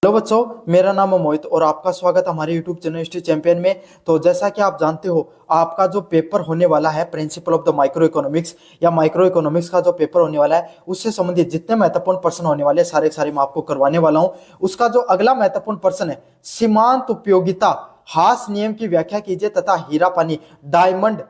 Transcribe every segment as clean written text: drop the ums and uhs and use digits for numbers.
Hello बच्चों, मेरा नाम है मोहित और आपका स्वागत है हमारे यूट्यूब चैनल हिस्ट्री चैंपियन में। तो जैसा कि आप जानते हो, आपका जो पेपर होने वाला है principle of the micro economics या माइक्रो इकोनॉमिक्स का जो पेपर होने वाला है, उससे संबंधित जितने महत्वपूर्ण प्रश्न होने वाले सारे सारे मैं आपको करवाने वाला हूं। उसका जो अगला महत्वपूर्ण प्रश्न है, सीमांत उपयोगिता हास नियम की व्याख्या कीजिए तथा हीरा पानी डायमंड,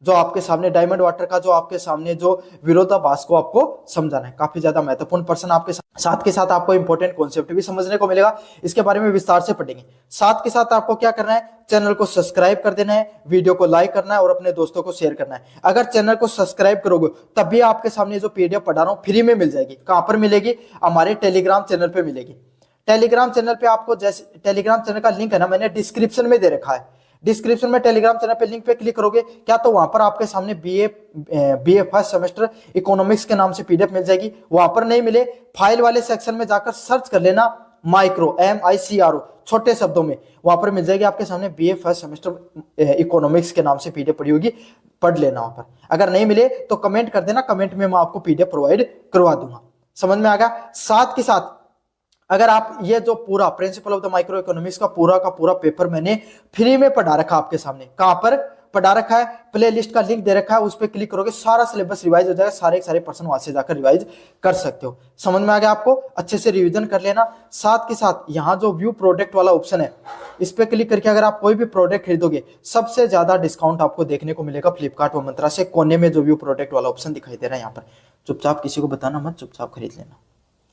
जो आपके सामने डायमंड वाटर का जो आपके सामने जो विरोधाभास को आपको समझाना है। काफी ज्यादा महत्वपूर्ण प्रश्न आपके साथ के साथ आपको इंपॉर्टेंट कॉन्सेप्ट भी समझने को मिलेगा। इसके बारे में विस्तार से पढ़ेंगे। साथ के साथ आपको क्या करना है, चैनल को सब्सक्राइब कर देना है, वीडियो को लाइक करना है और अपने दोस्तों को शेयर करना है। अगर चैनल को सब्सक्राइब करोगे तभी आपके सामने जो पीडीएफ पढ़ा रहा हूं फ्री में मिल जाएगी। कहां पर मिलेगी? हमारे टेलीग्राम चैनल पे मिलेगी। टेलीग्राम चैनल पे आपको, जैसे टेलीग्राम चैनल का लिंक है ना, मैंने डिस्क्रिप्शन में दे रखा है। डिस्क्रिप्शन में टेलीग्राम चैनल पे लिंक पे क्लिक करोगे क्या, तो वहां पर आपके सामने बीए फर्स्ट सेमेस्टर इकोनॉमिक्स के नाम से पीडीएफ मिल जाएगी। वहां पर नहीं मिले, फाइल वाले सेक्शन में जाकर सर्च कर लेना, माइक्रो MICRO छोटे शब्दों में, वहां पर मिल जाएगी आपके सामने बीए फर्स्ट सेमेस्टर इकोनॉमिक्स के नाम से पीडीएफ पड़ी होगी, पढ़ लेना वहां पर। अगर नहीं मिले तो कमेंट कर देना, कमेंट में मैं आपको पीडीएफ प्रोवाइड करवा दूंगा। समझ में आ गया? साथ के साथ अगर आप ये जो पूरा principle of the micro economics का पूरा पेपर मैंने फ्री में पढ़ा रखा आपके सामने। कहां पर पढ़ा रखा है? प्ले लिस्ट का लिंक दे रखा है, उस पर क्लिक करोगे सारा सिलेबस रिवाइज हो जाएगा, सारे प्रश्न वहां से जाकर रिवाइज कर सकते हो। समझ में आ गया? आपको अच्छे से रिवीजन कर लेना। साथ के साथ यहाँ जो व्यू प्रोडक्ट वाला ऑप्शन है, इस पर क्लिक करके अगर आप कोई भी प्रोडक्ट खरीदोगे, सबसे ज्यादा डिस्काउंट आपको देखने को मिलेगा फ्लिपकार्ट व मंत्रा से। कोने में जो व्यू प्रोडक्ट वाला ऑप्शन दिखाई दे रहा है यहाँ पर, चुपचाप किसी को बताना मत, चुपचाप खरीद लेना।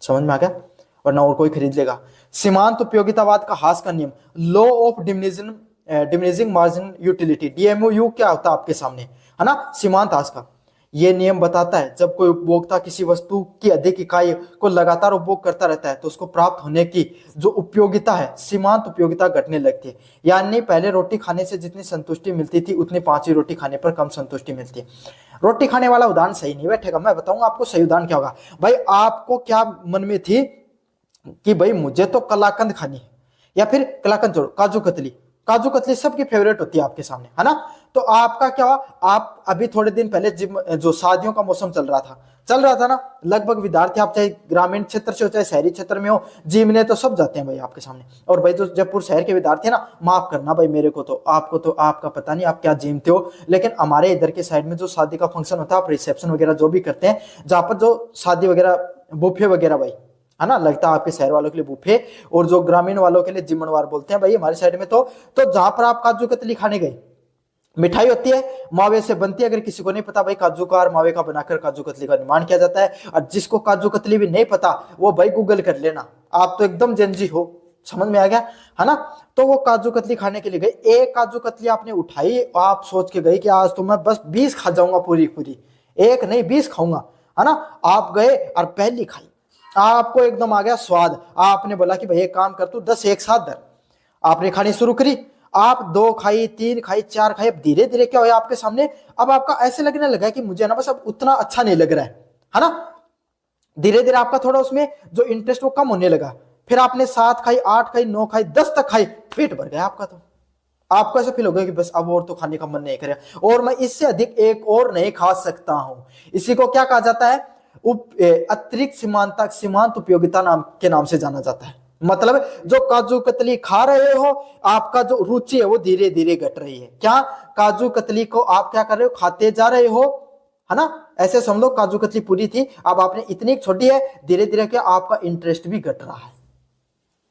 समझ में आ गया? वरना और कोई खरीद लेगा। सीमांत उपयोगितावाद का हास का नियम, law of diminishing margin utility, DMOU क्या होता है आपके सामने, है ना? सीमांत हास का यह नियम बताता है जब कोई उपभोक्ता किसी वस्तु की अधिक इकाई को लगातार उपभोग करता रहता है तो उसको प्राप्त होने की जो उपयोगिता है, सीमांत उपयोगिता घटने लगती है। यानी पहले रोटी खाने से जितनी संतुष्टि मिलती थी, उतनी पांचवी रोटी खाने पर कम संतुष्टि मिलती है। रोटी खाने वाला उदाहरण सही नहीं बैठेगा, मैं बताऊंगा आपको सही उदाहरण क्या होगा। भाई आपको क्या मन में थी कि भाई मुझे तो कलाकंद खानी है, या फिर कलाकंद छोड़ो, काजू कतली, काजू कतली सबकी फेवरेट होती है आपके सामने, है ना? तो आपका क्या हुआ, आप अभी थोड़े दिन पहले जिम, जो शादियों का मौसम चल रहा था ना, लगभग विद्यार्थी, आप चाहे ग्रामीण क्षेत्र से हो चाहे शहरी क्षेत्र में हो, जिम ने तो सब जाते हैं भाई आपके सामने। और भाई जो जयपुर शहर के विद्यार्थी है ना, माफ करना भाई मेरे को तो, आपको तो आपका पता नहीं आप क्या जिमते हो, लेकिन हमारे इधर के साइड में जो शादी का फंक्शन होता है, आप रिसेप्शन वगैरह जो भी करते हैं, जहां पर जो शादी वगैरह बुफे वगैरह भाई, है ना, लगता है आपके शहर वालों के लिए बुफे, और जो ग्रामीण वालों के लिए जिमनवार बोलते हैं भाई हमारे साइड में। तो जहां पर आप काजू कतली खाने गए, मिठाई होती है, मावे से बनती है। अगर किसी को नहीं पता भाई, काजू का और मावे का बनाकर काजू कतली का निर्माण किया जाता है। और जिसको काजू कतली भी नहीं पता, वो भाई गूगल कर लेना, आप तो एकदम जेनजी हो। समझ में आ गया, है ना? तो वो काजू कतली खाने के लिए गए, एक काजू कतली आपने उठाई, आप सोच के गए कि आज तो मैं बस 20 खा जाऊंगा, पूरी एक नहीं 20 खाऊंगा, है ना? आप गए और पहली खाई, आपको एकदम आ गया स्वाद। आपने बोला कि भाई एक काम कर, तू 10 एक साथ धर। आपने खानी शुरू करी, आप 2 खाई, 3 खाई, 4 खाई। अब धीरे धीरे क्या हुआ आपके सामने, अब आपका ऐसे लगने लगा कि मुझे ना बस अब उतना अच्छा नहीं लग रहा है ना? धीरे धीरे आपका थोड़ा उसमें जो इंटरेस्ट वो कम होने लगा। फिर आपने 7 खाई, 8 खाई, 9 खाई, 10 तक खाई, पेट भर गया आपका। तो आपको ऐसा फील हो गया कि बस अब और तो खाने का मन नहीं करेगा, और मैं इससे अधिक एक और नहीं खा सकता हूं। इसी को क्या कहा जाता है? अतिरिक्त सीमांत उपयोगिता नाम के नाम से जाना जाता है। मतलब जो काजू कतली खा रहे हो, आपका जो रुचि है वो धीरे धीरे घट रही है। क्या? काजू कतली को आप क्या कर रहे हो, खाते जा रहे हो, है ना? ऐसे समझ लो काजू कतली पूरी थी, अब आपने इतनी छोटी है, धीरे धीरे क्या आपका इंटरेस्ट भी घट रहा है।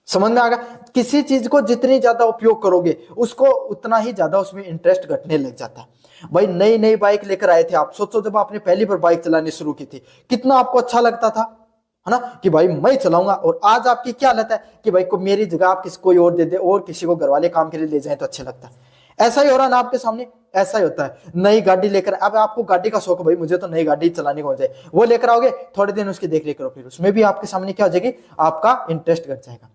समझ में आ गया? किसी चीज को जितनी ज्यादा उपयोग करोगे, उसको उतना ही ज्यादा उसमें इंटरेस्ट घटने लग जाता है। भाई नई नई बाइक लेकर आए थे आप, सोचो जब आपने पहली बार बाइक चलानी शुरू की थी, कितना आपको अच्छा लगता था, है ना, कि भाई मैं चलाऊंगा। और आज आपकी क्या हालत है कि भाई को मेरी जगह आप किसी कोई और दे दे, और किसी को घर वाले काम के लिए ले जाए तो अच्छा लगता है। ऐसा ही हो रहा ना आपके सामने, ऐसा ही होता है। नई गाड़ी लेकर, अब आपको गाड़ी का शौक, भाई मुझे तो नई गाड़ी चलाने को हो जाए, वो लेकर आओगे, थोड़े दिन उसकी देख रेख करो, फिर उसमें भी आपके सामने क्या हो जाएगी, आपका इंटरेस्ट घट जाएगा।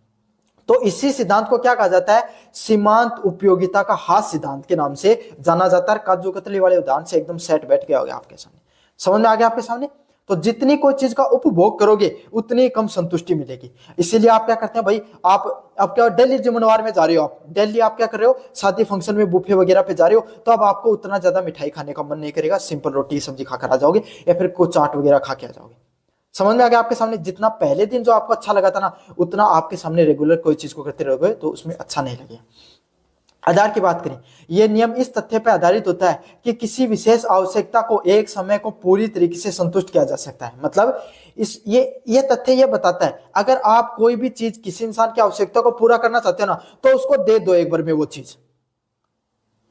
तो इसी सिद्धांत को क्या कहा जाता है? सीमांत उपयोगिता का हास सिद्धांत के नाम से जाना जाता है। काजू कतली वाले उदाहरण से एकदम सेट बैठ गया होगा आपके सामने। समझ में आ गया आपके सामने? तो जितनी कोई चीज का उपभोग करोगे, उतनी कम संतुष्टि मिलेगी। इसीलिए आप क्या करते हैं भाई, आप क्या दिल्ली जिमनवार में जा रहे हो, आप दिल्ली आप क्या कर रहे हो, शादी फंक्शन में बुफे वगैरह पे जा रहे हो, तो अब आपको उतना ज्यादा मिठाई खाने का मन नहीं करेगा, सिंपल रोटी सब्जी खाकर आ जाओगे, या फिर कुछ चाट वगैरह खा के आ जाओगे। समझ में आ गया आपके सामने? जितना पहले दिन जो आपको अच्छा लगा था ना, उतना आपके सामने रेगुलर कोई चीज को करते रहोगे तो उसमें अच्छा नहीं लगेगा। आधार की बात करें, यह नियम इस तथ्य पर आधारित होता है कि किसी विशेष आवश्यकता को एक समय को पूरी तरीके से संतुष्ट किया जा सकता है। मतलब ये तथ्य ये बताता है, अगर आप कोई भी चीज किसी इंसान की आवश्यकता को पूरा करना चाहते हो ना, तो उसको दे दो एक बार में, वो चीज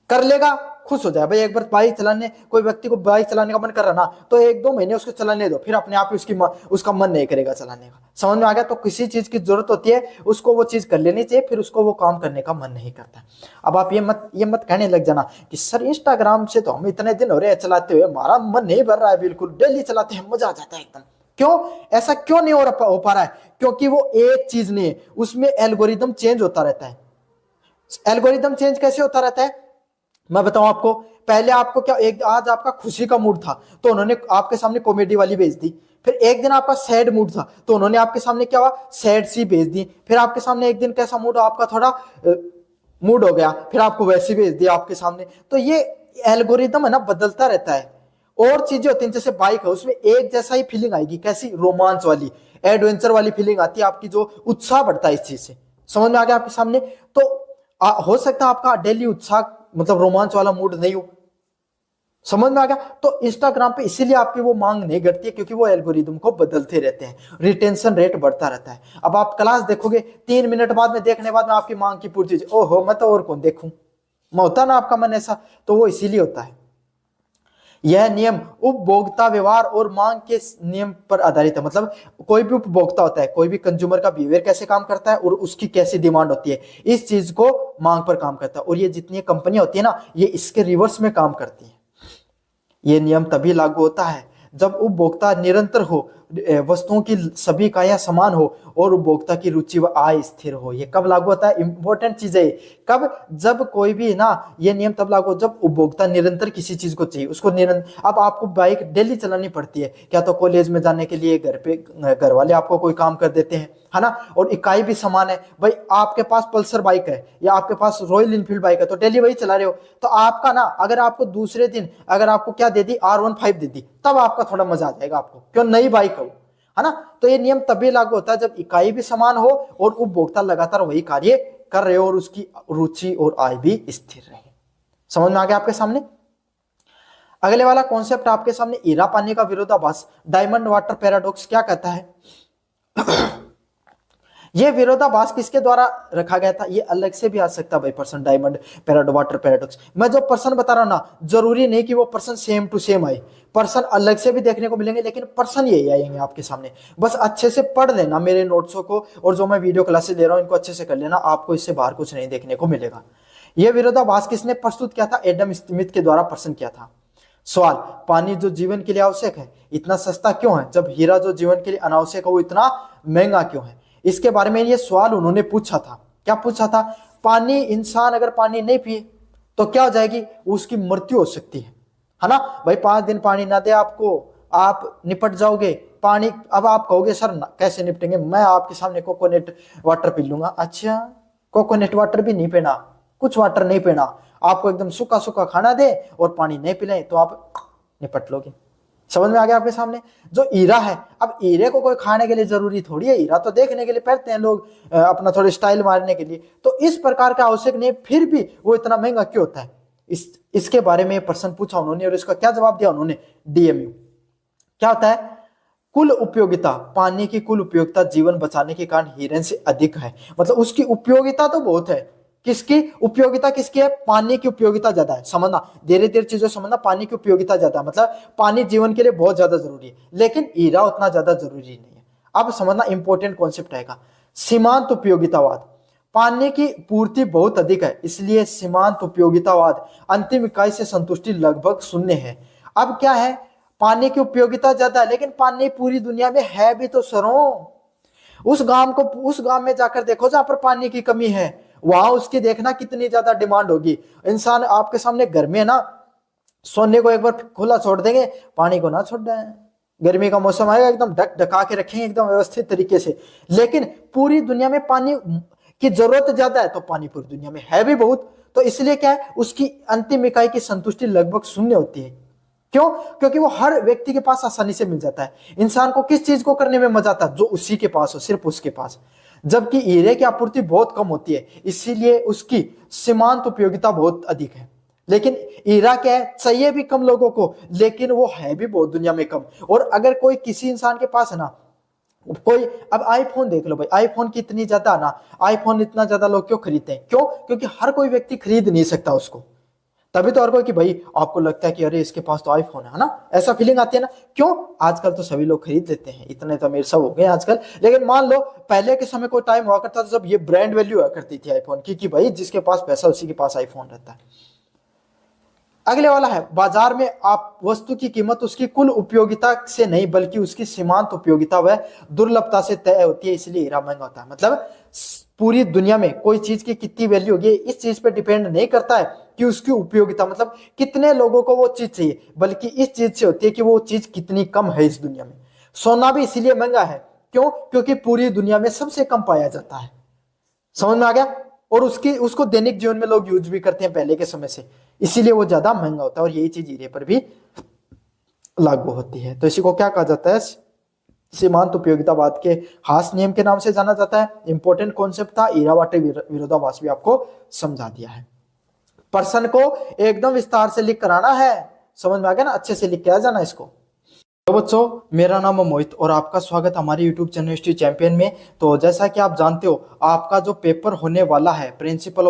कर लेगा, खुश हो जाए। भाई एक बार बाइक चलाने, कोई व्यक्ति को बाइक चलाने का मन कर रहा ना, तो 1-2 महीने उसको चलाने दो, फिर अपने आप ही उसका मन नहीं करेगा चलाने का। समझ में आ गया? तो किसी चीज की जरूरत होती है, उसको वो चीज कर लेनी चाहिए, फिर उसको वो काम करने का मन नहीं करता। अब आप ये मत कहने लग जाना कि सर इंस्टाग्राम से तो हम इतने दिन हो रहे हैं चलाते हुए, हमारा मन नहीं भर रहा है, बिल्कुल डेली चलाते हैं, मजा आ जाता है एकदम। क्यों ऐसा क्यों नहीं हो पा रहा है? क्योंकि वो एक चीज नहीं है, उसमें एल्गोरिदम चेंज होता रहता है। एल्गोरिदम चेंज कैसे होता रहता है मैं बताऊं आपको। पहले आपको क्या, एक आज आपका खुशी का मूड था तो उन्होंने आपके सामने कॉमेडी वाली भेज दी। फिर एक दिन आपका सैड मूड था तो उन्होंने आपके सामने क्या हुआ, सैड सी भेज दी। फिर आपके सामने एक दिन कैसा मूड, आपका थोड़ा मूड हो गया, फिर आपको वैसी भेज दिया आपके सामने। तो ये एल्गोरिदम है ना, बदलता रहता है। और चीजें होती हैं, जैसे बाइक है, उसमें एक जैसा ही फीलिंग आएगी, कैसी, रोमांच वाली, एडवेंचर वाली फीलिंग आती है आपकी, जो उत्साह बढ़ता है इस चीज से। समझ में आ गया आपके सामने? तो हो सकता है आपका डेली उत्साह मतलब रोमांच वाला मूड नहीं हो। समझ में आ गया? तो इंस्टाग्राम पे इसीलिए आपकी वो मांग नहीं घटती है, क्योंकि वो एल्गोरिदम को बदलते रहते हैं, रिटेंशन रेट बढ़ता रहता है। अब आप क्लास देखोगे, 3 मिनट बाद में देखने बाद में आपकी मांग की पूर्ति, ओहो मैं तो और कौन देखूं, मैं होता ना आपका मन ऐसा, तो वो इसीलिए होता है। यह नियम उपभोक्ता व्यवहार और मांग के नियम पर आधारित है। मतलब कोई भी उपभोक्ता होता है, कोई भी कंज्यूमर का बिहेवियर कैसे काम करता है और उसकी कैसी डिमांड होती है, इस चीज को मांग पर काम करता है। और ये जितनी कंपनियां होती है ना, ये इसके रिवर्स में काम करती है। ये नियम तभी लागू होता है जब उपभोक्ता निरंतर हो, वस्तुओं की सभी इकाइयां समान हो और उपभोक्ता की रुचि व आय स्थिर हो। ये कब लागू होता है? इंपॉर्टेंट चीज है कब, जब कोई भी ना, ये नियम तब लागू हो जब उपभोक्ता निरंतर किसी चीज को चाहिए, उसको निरंतर। अब आपको बाइक डेली चलानी पड़ती है, क्या तो कॉलेज में जाने के लिए, घर पे घर वाले आपको कोई काम कर देते हैं, है ना, और इकाई भी समान है। भाई आपके पास पल्सर बाइक है या आपके पास रॉयल इनफील्ड बाइक है, तो डेली वही चला रहे हो, तो आपका ना, अगर आपको दूसरे दिन अगर आपको क्या दे दी, R15 दे दी, तब आपका थोड़ा मजा आ जाएगा आपको, क्यों, नई बाइक है ना। तो ये नियम तभी लागू होता है जब इकाई भी समान हो और उपभोक्ता लगातार वही कार्य कर रहे हो और उसकी रुचि और आय भी स्थिर रहे। समझ में आ गया आपके सामने? अगले वाला कॉन्सेप्ट आपके सामने, हीरा पानी का विरोधाभास, डायमंड वाटर पैराडॉक्स क्या कहता है? ये विरोधाभास किसके द्वारा रखा गया था? ये अलग से भी आ सकता है भाई, पर्सन डायमंड वाटर पैराडॉक्स। मैं जो पर्सन बता रहा हूं ना, जरूरी नहीं कि वो पर्सन सेम टू सेम आए, पर्सन अलग से भी देखने को मिलेंगे, लेकिन पर्सन यही आएंगे आपके सामने। बस अच्छे से पढ़ लेना मेरे नोट्सों को, और जो मैं वीडियो क्लासेस ले रहा हूं इनको अच्छे से कर लेना, आपको इससे बाहर कुछ नहीं देखने को मिलेगा। यह विरोधाभास किसने प्रस्तुत किया था? एडम स्मिथ के द्वारा प्रश्न किया था। सवाल, पानी जो जीवन के लिए आवश्यक है इतना सस्ता क्यों है, जब हीरा जो जीवन के लिए अनावश्यक है वो इतना महंगा क्यों है? इसके बारे में ये सवाल उन्होंने पूछा था। क्या पूछा था? पानी, इंसान अगर पानी नहीं पिए तो क्या हो जाएगी, उसकी मृत्यु हो सकती है ना। भाई 5 दिन पानी ना दे आपको, आप निपट जाओगे। पानी, अब आप कहोगे सर कैसे निपटेंगे, मैं आपके सामने कोकोनट वाटर पी लूंगा। अच्छा, कोकोनट वाटर भी नहीं पीना, कुछ वाटर नहीं पीना, आपको एकदम सूखा सूखा खाना दे और पानी नहीं पिलाए तो आप निपट लोगे। समझ में आ गया आपके सामने? जो हीरा है, अब हीरे को कोई खाने के लिए जरूरी थोड़ी है, हीरा तो देखने के लिए पहनते हैं लोग, अपना थोड़े स्टाइल मारने के लिए, तो इस प्रकार का आवश्यक नहीं, फिर भी वो इतना महंगा क्यों होता है? इसके बारे में प्रश्न पूछा उन्होंने और इसका क्या जवाब दिया उन्होंने? DMU। क्या होता है? कुल उपयोगिता, पानी की कुल उपयोगिता जीवन बचाने के कारण हीरे से अधिक है। मतलब उसकी उपयोगिता तो बहुत है, किसकी उपयोगिता, किसकी है? पानी की उपयोगिता ज्यादा है। समझना, धीरे धीरे चीजों समझना, पानी की उपयोगिता ज्यादा है, मतलब पानी जीवन के लिए बहुत ज्यादा जरूरी है, लेकिन हीरा उतना ज्यादा जरूरी नहीं है। अब समझना, इंपॉर्टेंट कॉन्सेप्ट आएगा, सीमांत उपयोगितावाद। पानी की पूर्ति बहुत अधिक है, इसलिए सीमांत उपयोगितावाद, अंतिम इकाई से संतुष्टि लगभग शून्य है। अब क्या है? पानी की उपयोगिता ज्यादा है, लेकिन पानी पूरी दुनिया में है भी तो सरों। उस गांव में जाकर देखो जहां पर पानी की कमी है, वहां उसकी देखना कितनी ज्यादा डिमांड होगी। इंसान आपके सामने घर में ना, सोने को एक बार खुला छोड़ देंगे, पानी को ना छोड़ दें। गर्मी का मौसम आएगा, एकदम ढक ढका के रखेंगे एकदम व्यवस्थित तरीके से। लेकिन पूरी दुनिया में पानी की जरूरत ज्यादा है, तो पानी पूरी दुनिया में है भी बहुत, तो इसलिए क्या है, उसकी अंतिम इकाई की संतुष्टि लगभग शून्य होती है। क्यों? क्योंकि वो हर व्यक्ति के पास आसानी से मिल जाता है। इंसान को किस चीज को करने में मजा आता है? जो उसी के पास हो, सिर्फ उसके पास। जबकि हीरे की आपूर्ति बहुत कम होती है, इसीलिए उसकी सीमांत उपयोगिता बहुत अधिक है। लेकिन हीरा क्या है, चाहिए भी कम लोगों को, लेकिन वो है भी बहुत दुनिया में कम। और अगर कोई किसी इंसान के पास है ना, कोई अब आईफोन देख लो भाई, आईफोन की इतनी ज्यादा ना, आईफोन इतना ज्यादा लोग क्यों खरीदते हैं? क्यों? क्योंकि हर कोई व्यक्ति खरीद नहीं सकता उसको। तभी तो हर कोई कि भाई आपको लगता है कि अरे इसके पास तो आईफोन है ना, ऐसा फीलिंग आती है ना। क्यों? आजकल तो सभी लोग खरीद लेते हैं, इतने तो अमीर सब हो गए आजकल। लेकिन मान लो पहले के समय कोई टाइम हुआ करता था जब ये ब्रांड वैल्यू हुआ करती थी आईफोन की, कि भाई जिसके पास पैसा उसी के पास आईफोन रहता है। अगले वाला है, बाजार में आप वस्तु की कीमत उसकी कुल उपयोगिता से नहीं बल्कि उसकी सीमांत उपयोगिता व दुर्लभता से तय होती है, इसलिए हीरा महंगा होता है। मतलब पूरी दुनिया में कोई चीज की कितनी वैल्यू होगी इस चीज पे डिपेंड नहीं करता है कि उसकी उपयोगिता, मतलब कितने लोगों को वो चीज चाहिए, बल्कि इस चीज से होती है कि वो चीज कितनी कम है इस दुनिया में। सोना भी इसीलिए महंगा है, क्यों? क्योंकि पूरी दुनिया में सबसे कम पाया जाता है। समझ में आ गया? और उसको दैनिक जीवन में लोग यूज भी करते हैं पहले के समय से, इसीलिए वो ज्यादा महंगा होता है। और यही चीज हीरे पर भी लागू होती है। तो इसी को क्या कहा जाता है? सीमांत उपयोगितावाद के हास नियम के नाम से जाना जाता है। इंपॉर्टेंट कॉन्सेप्ट था, हीरा-वाटे विरोधाभास भी आपको समझा दिया है। प्रश्न को एकदम विस्तार से लिख कर आना है, समझ में आ गया ना? अच्छे से लिख के आ जाना इसको। तो बच्चों, मेरा नाम है मोहित और आपका स्वागत हमारे यूट्यूब चैनल हिस्ट्री चैंपियन में। तो जैसा कि आप जानते हो, आपका जो पेपर होने वाला है principle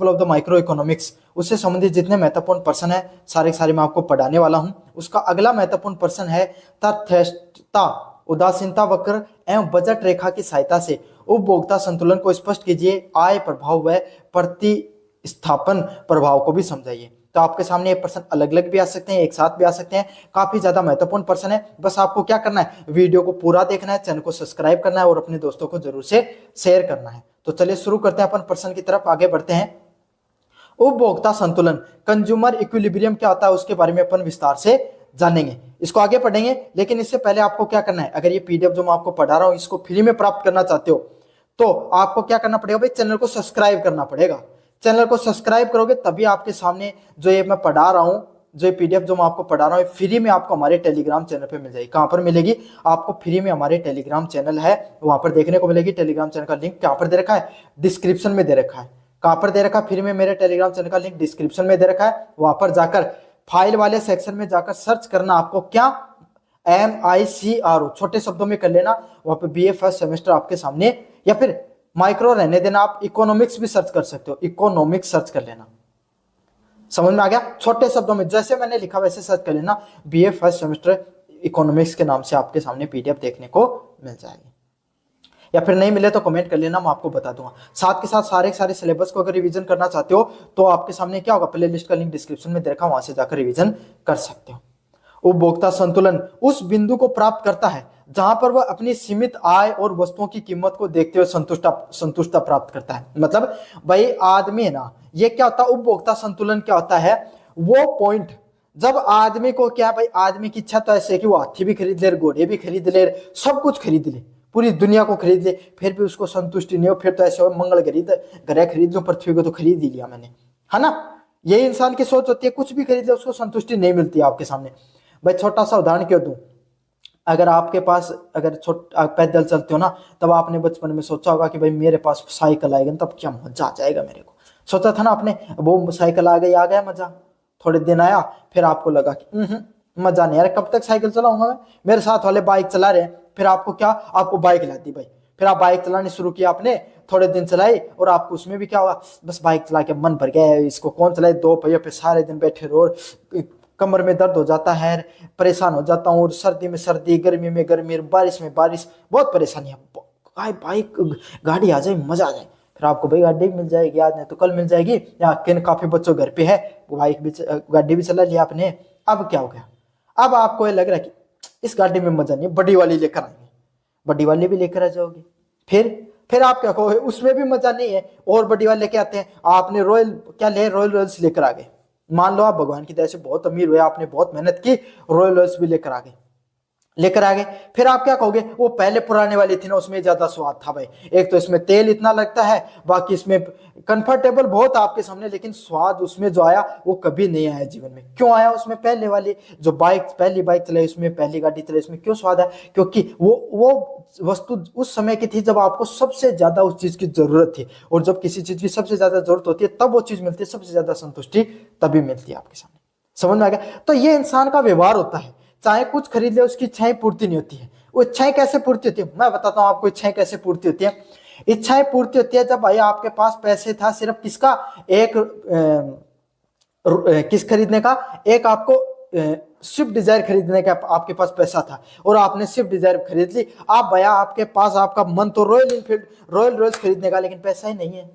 of the micro economics, उससे संबंधित जितने महत्वपूर्ण प्रश्न है सारे मैं आपको पढ़ाने वाला हूं। उसका अगला महत्वपूर्ण प्रश्न है तथ्यता, उदासीनता वक्र एवं बजट रेखा की सहायता से उपभोक्ता संतुलन को स्पष्ट कीजिए, आय प्रभाव व प्रतिस्थापन प्रभाव को भी समझाइए। तो आपके सामने ये प्रश्न अलग अलग भी आ सकते हैं, एक साथ भी आ सकते हैं। काफी ज्यादा महत्वपूर्ण प्रश्न है। बस आपको क्या करना है, वीडियो को पूरा देखना है, चैनल को सब्सक्राइब करना है और अपने दोस्तों को जरूर से शेयर करना है। तो चलिए शुरू करते हैं, अपन प्रश्न की तरफ आगे बढ़ते हैं। उपभोक्ता संतुलन, कंज्यूमर इक्विलिब्रियम क्या होता है उसके बारे में अपन विस्तार से जानेंगे, इसको आगे पढ़ेंगे। लेकिन इससे पहले आपको क्या करना है, अगर ये पीडीएफ जो मैं आपको पढ़ा रहा हूं इसको फ्री में प्राप्त करना चाहते हो तो आपको क्या करना पड़ेगा भाई, चैनल को सब्सक्राइब करना पड़ेगा। चैनल को सब्सक्राइब करोगे तभी आपके सामने जो ये मैं पढ़ा रहा हूं, जो पीडीएफ जो मैं आपको पढ़ा रहा हूं फ्री में आपको हमारे टेलीग्राम चैनल पे मिल जाएगी। कहां पर मिलेगी? आपको फ्री में हमारे टेलीग्राम चैनल है वहां पर देखने को मिलेगी। टेलीग्राम चैनल का लिंक कहां पर दे रखा है? डिस्क्रिप्शन में दे रखा है। कहां पर दे रखा है? फ्री में मेरे टेलीग्राम चैनल का लिंक डिस्क्रिप्शन में दे रखा है। वहां पर जाकर फाइल वाले सेक्शन में जाकर सर्च करना, आपको क्या MICRO छोटे शब्दों में कर लेना। वहां पे BA फर्स्ट सेमेस्टर आपके सामने, या फिर माइक्रो रहने देना, आप इकोनॉमिक्स भी सर्च कर सकते हो, इकोनॉमिक्स सर्च कर लेना। समझ में आ गया? छोटे शब्दों में जैसे मैंने लिखा वैसे सर्च कर लेना, BA फर्स्ट सेमेस्टर इकोनॉमिक्स के नाम से आपके सामने पीडीएफ देखने को मिल जाएगी। या फिर नहीं मिले तो कमेंट कर लेना, मैं आपको बता दूंगा। साथ के साथ सारे सिलेबस को अगर रिवीजन करना चाहते हो तो आपके सामने क्या होगा, प्ले लिस्ट का लिंक डिस्क्रिप्शन में देखा, वहां से जाकर रिवीजन कर सकते हो। उपभोक्ता संतुलन उस बिंदु को प्राप्त करता है जहां पर वह अपनी सीमित आय और वस्तुओं की कीमत को देखते हुए संतुष्टता प्राप्त करता है। मतलब भाई आदमी है ना, ये क्या होता है, उपभोक्ता संतुलन क्या होता है, वो पॉइंट जब आदमी को क्या, भाई आदमी की इच्छा तो ऐसे कि वो हाथी भी खरीद ले, घोड़े भी खरीद ले, सब कुछ खरीद ले, पूरी दुनिया को खरीद ले, फिर भी उसको संतुष्टि नहीं हो। फिर तो ऐसे हो मंगल ग्रह खरीद लो, पृथ्वी को तो खरीद ही लिया मैंने, है ना? यही इंसान की सोच होती है, कुछ भी खरीद ले उसको संतुष्टि नहीं मिलती है आपके सामने। भाई छोटा सा उदाहरण क्यों दूं, अगर आपके पास अगर पैदल चलते हो ना, तब आपने बचपन में सोचा होगा कि भाई मेरे पास साइकिल आएगी तब क्या मजा आ जाएगा मेरे को, सोचा था ना आपने। वो साइकिल आ गया मजा, थोड़े दिन आया फिर आपको लगा कि मजा नहीं आ रहा, कब तक साइकिल चलाऊंगा मैं, मेरे साथ वाले बाइक चला रहे हैं। फिर आपको क्या, आपको बाइक ला दी भाई, फिर आप बाइक चलानी शुरू किया आपने, थोड़े दिन चलाई और आपको उसमें भी क्या हुआ, बस बाइक चला के मन भर गया, इसको कौन चलाए, दो पहियों पे सारे दिन बैठे रहो, कमर में दर्द हो जाता है, परेशान हो जाता हूँ, सर्दी में सर्दी, गर्मी में गर्मी, बारिश में बारिश, बहुत परेशानी है। बाइक गाड़ी आ जाए मजा आ जाए, फिर आपको भाई गाड़ी भी मिल जाएगी, आज नहीं तो कल मिल जाएगी, या काफी बच्चों घर पे है, बाइक भी गाड़ी भी चला लिया आपने। अब क्या हो गया, अब आपको ये लग रहा है कि इस गाड़ी में मजा नहीं, बड़ी वाली लेकर आएंगे, बड़ी वाली भी लेकर आ जाओगे। फिर आप क्या कहोगे, उसमें भी मजा नहीं है, और बड़ी वाली लेके आते हैं, आपने रॉयल रॉयल्स लेकर आ गए। मान लो आप भगवान की दया से बहुत अमीर हुए, आपने बहुत मेहनत की, रॉयल रॉयल्स भी लेकर आ गए। लेकर आ गए। फिर आप क्या कहोगे, वो पहले पुराने वाली थी ना उसमें ज्यादा स्वाद था भाई, एक तो इसमें तेल इतना लगता है, बाकी इसमें कंफर्टेबल बहुत आपके सामने, लेकिन स्वाद उसमें जो आया वो कभी नहीं आया जीवन में। क्यों आया, उसमें पहले वाली जो बाइक, पहली बाइक चलाई उसमें, पहली गाड़ी चलाई उसमें क्यों स्वाद है, क्योंकि वो वस्तु उस समय की थी जब आपको सबसे ज्यादा उस चीज की जरूरत थी, और जब किसी चीज की सबसे ज्यादा जरूरत होती है तब वो चीज मिलती है, सबसे ज्यादा संतुष्टि तभी मिलती है आपके सामने। समझ में आ गया। तो ये इंसान का व्यवहार होता है, चाहे कुछ खरीद ले उसकी इच्छाएं पूर्ति नहीं होती है। वो इच्छाएं कैसे पूर्ति होती है, मैं बताता हूं आपको इच्छाएं कैसे पूर्ति होती है। इच्छाएं पूर्ति होती है जब भाई आपके पास पैसे था सिर्फ किसका, एक किस खरीदने का, एक आपको स्विफ्ट डिजायर खरीदने का आपके पास पैसा था, और आपने स्विफ्ट डिजायर खरीद ली। आप भैया आपके पास आपका मन तो रॉयल इनफील्ड, रॉयल रॉयल्स खरीदने का, लेकिन पैसा ही नहीं है।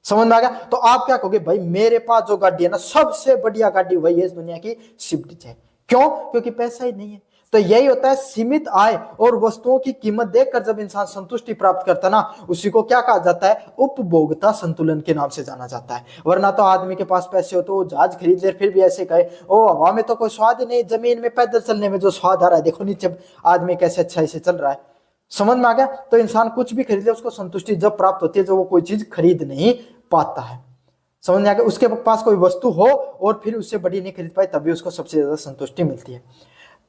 समझ में आ गया। तो आप क्या कहोगे, भाई मेरे पास जो गाड़ी है ना सबसे बढ़िया गाड़ी वही है इस दुनिया की, स्विफ्ट डिजायर। क्यों, क्योंकि पैसा ही नहीं है। तो यही होता है सीमित आय और वस्तुओं की कीमत देखकर जब इंसान संतुष्टि प्राप्त करता ना, उसी को क्या कहा जाता है, उपभोक्ता संतुलन के नाम से जाना जाता है। वरना तो आदमी के पास पैसे हो तो वो जहाज खरीद ले, फिर भी ऐसे कहे ओ हवा में तो कोई स्वाद ही नहीं, जमीन में पैदल चलने में जो स्वाद आ रहा है, देखो नीचे आदमी कैसे अच्छाई से चल रहा है। समझ में आ गया। तो इंसान कुछ भी खरीद ले उसको संतुष्टि जब प्राप्त होती है जब वो कोई चीज खरीद नहीं पाता है। समझ में आ गया। उसके पास कोई वस्तु हो और फिर उससे बड़ी नहीं खरीद पाए तभी उसको सबसे ज्यादा संतुष्टि मिलती है।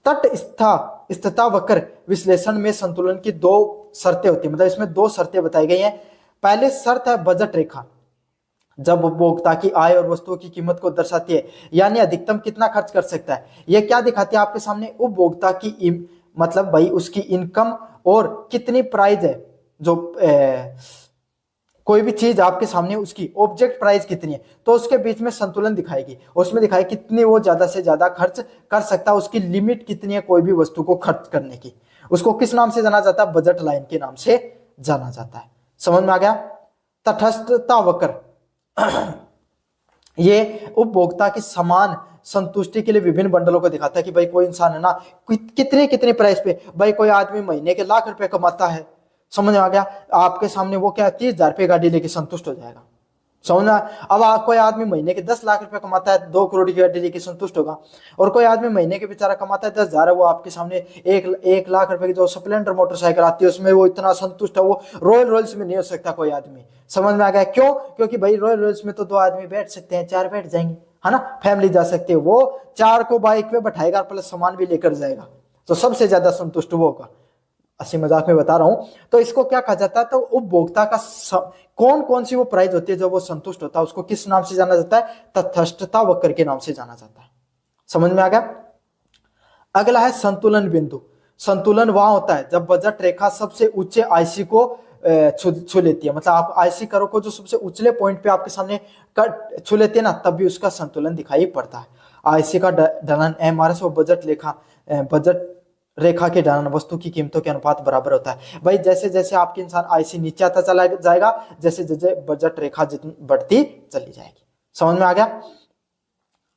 तटस्थता वक्र विश्लेषण में संतुलन की दो शर्तें होती है, मतलब इसमें दो शर्तें बताई गई हैं। पहले शर्त है बजट रेखा, जब उपभोक्ता की आय और वस्तुओं की कीमत को दर्शाती है, यानी अधिकतम कितना खर्च कर सकता है। यह क्या दिखाती है आपके सामने, उपभोक्ता की मतलब भाई उसकी इनकम और कितनी प्राइस है, जो कोई भी चीज आपके सामने उसकी ऑब्जेक्ट प्राइस कितनी है, तो उसके बीच में संतुलन दिखाएगी। उसमें दिखाएगी कितनी वो ज्यादा से ज्यादा खर्च कर सकता है, उसकी लिमिट कितनी है कोई भी वस्तु को खर्च करने की। उसको किस नाम से जाना जाता है, बजट लाइन के नाम से जाना जाता है। समझ में आ गया। तटस्थता वक्र ये उपभोक्ता की समान संतुष्टि के लिए विभिन्न बंडलों को दिखाता है कि भाई कोई इंसान है ना कितने कितने प्राइस पे, भाई कोई आदमी महीने के लाख रुपए कमाता है, समझ में आ गया। आपके सामने वो क्या 30,000 रुपये गाड़ी लेके संतुष्ट हो जाएगा। समझ में। अब कोई आदमी महीने के 10 लाख रुपए कमाता है 2 करोड़ की गाड़ी लेके संतुष्ट होगा, और कोई आदमी महीने के बेचारा कमाता है 10,000 है, वो आपके सामने 1 लाख रुपए की जो स्प्लेंडर मोटरसाइकिल आती है उसमें वो इतना संतुष्ट है, वो रॉयल रॉयल्स में नहीं हो सकता कोई आदमी। समझ में आ गया। क्यों, क्योंकि भाई रॉयल रॉयल्स में तो 2 आदमी बैठ सकते हैं, 4 बैठ जाएंगे, है ना, फैमिली जा सकती है। वो 4 को बाइक पे बैठाएगा प्लस सामान भी लेकर जाएगा, तो सबसे ज्यादा संतुष्ट वो होगा। हंसी मजाक में बता रहा हूं। तो इसको क्या कहा जाता है, तो उपभोक्ता का कौन कौन सी वो प्राइस होती है जो वो संतुष्ट होता है, उसको किस नाम से जाना जाता है, तटस्थता वक्र के नाम से जाना जाता है। समझ में आ गया। अगला है संतुलन बिंदु। संतुलन वहां होता है जब बजट रेखा सबसे ऊंचे आईसी को छू लेती है, मतलब आप आईसी करो को जो सबसे उछले पॉइंट पे आपके सामने छू लेती है ना, तब भी उसका संतुलन दिखाई पड़ता है। आईसी का ढलान एमआरएस और बजट रेखा के ढलान वस्तु की कीमतों के अनुपात बराबर होता है। भाई जैसे जैसे आपके इंसान आईसी नीचे आता चला जाएगा, जैसे जैसे बजट रेखा जितनी बढ़ती चली जाएगी। समझ में आ गया।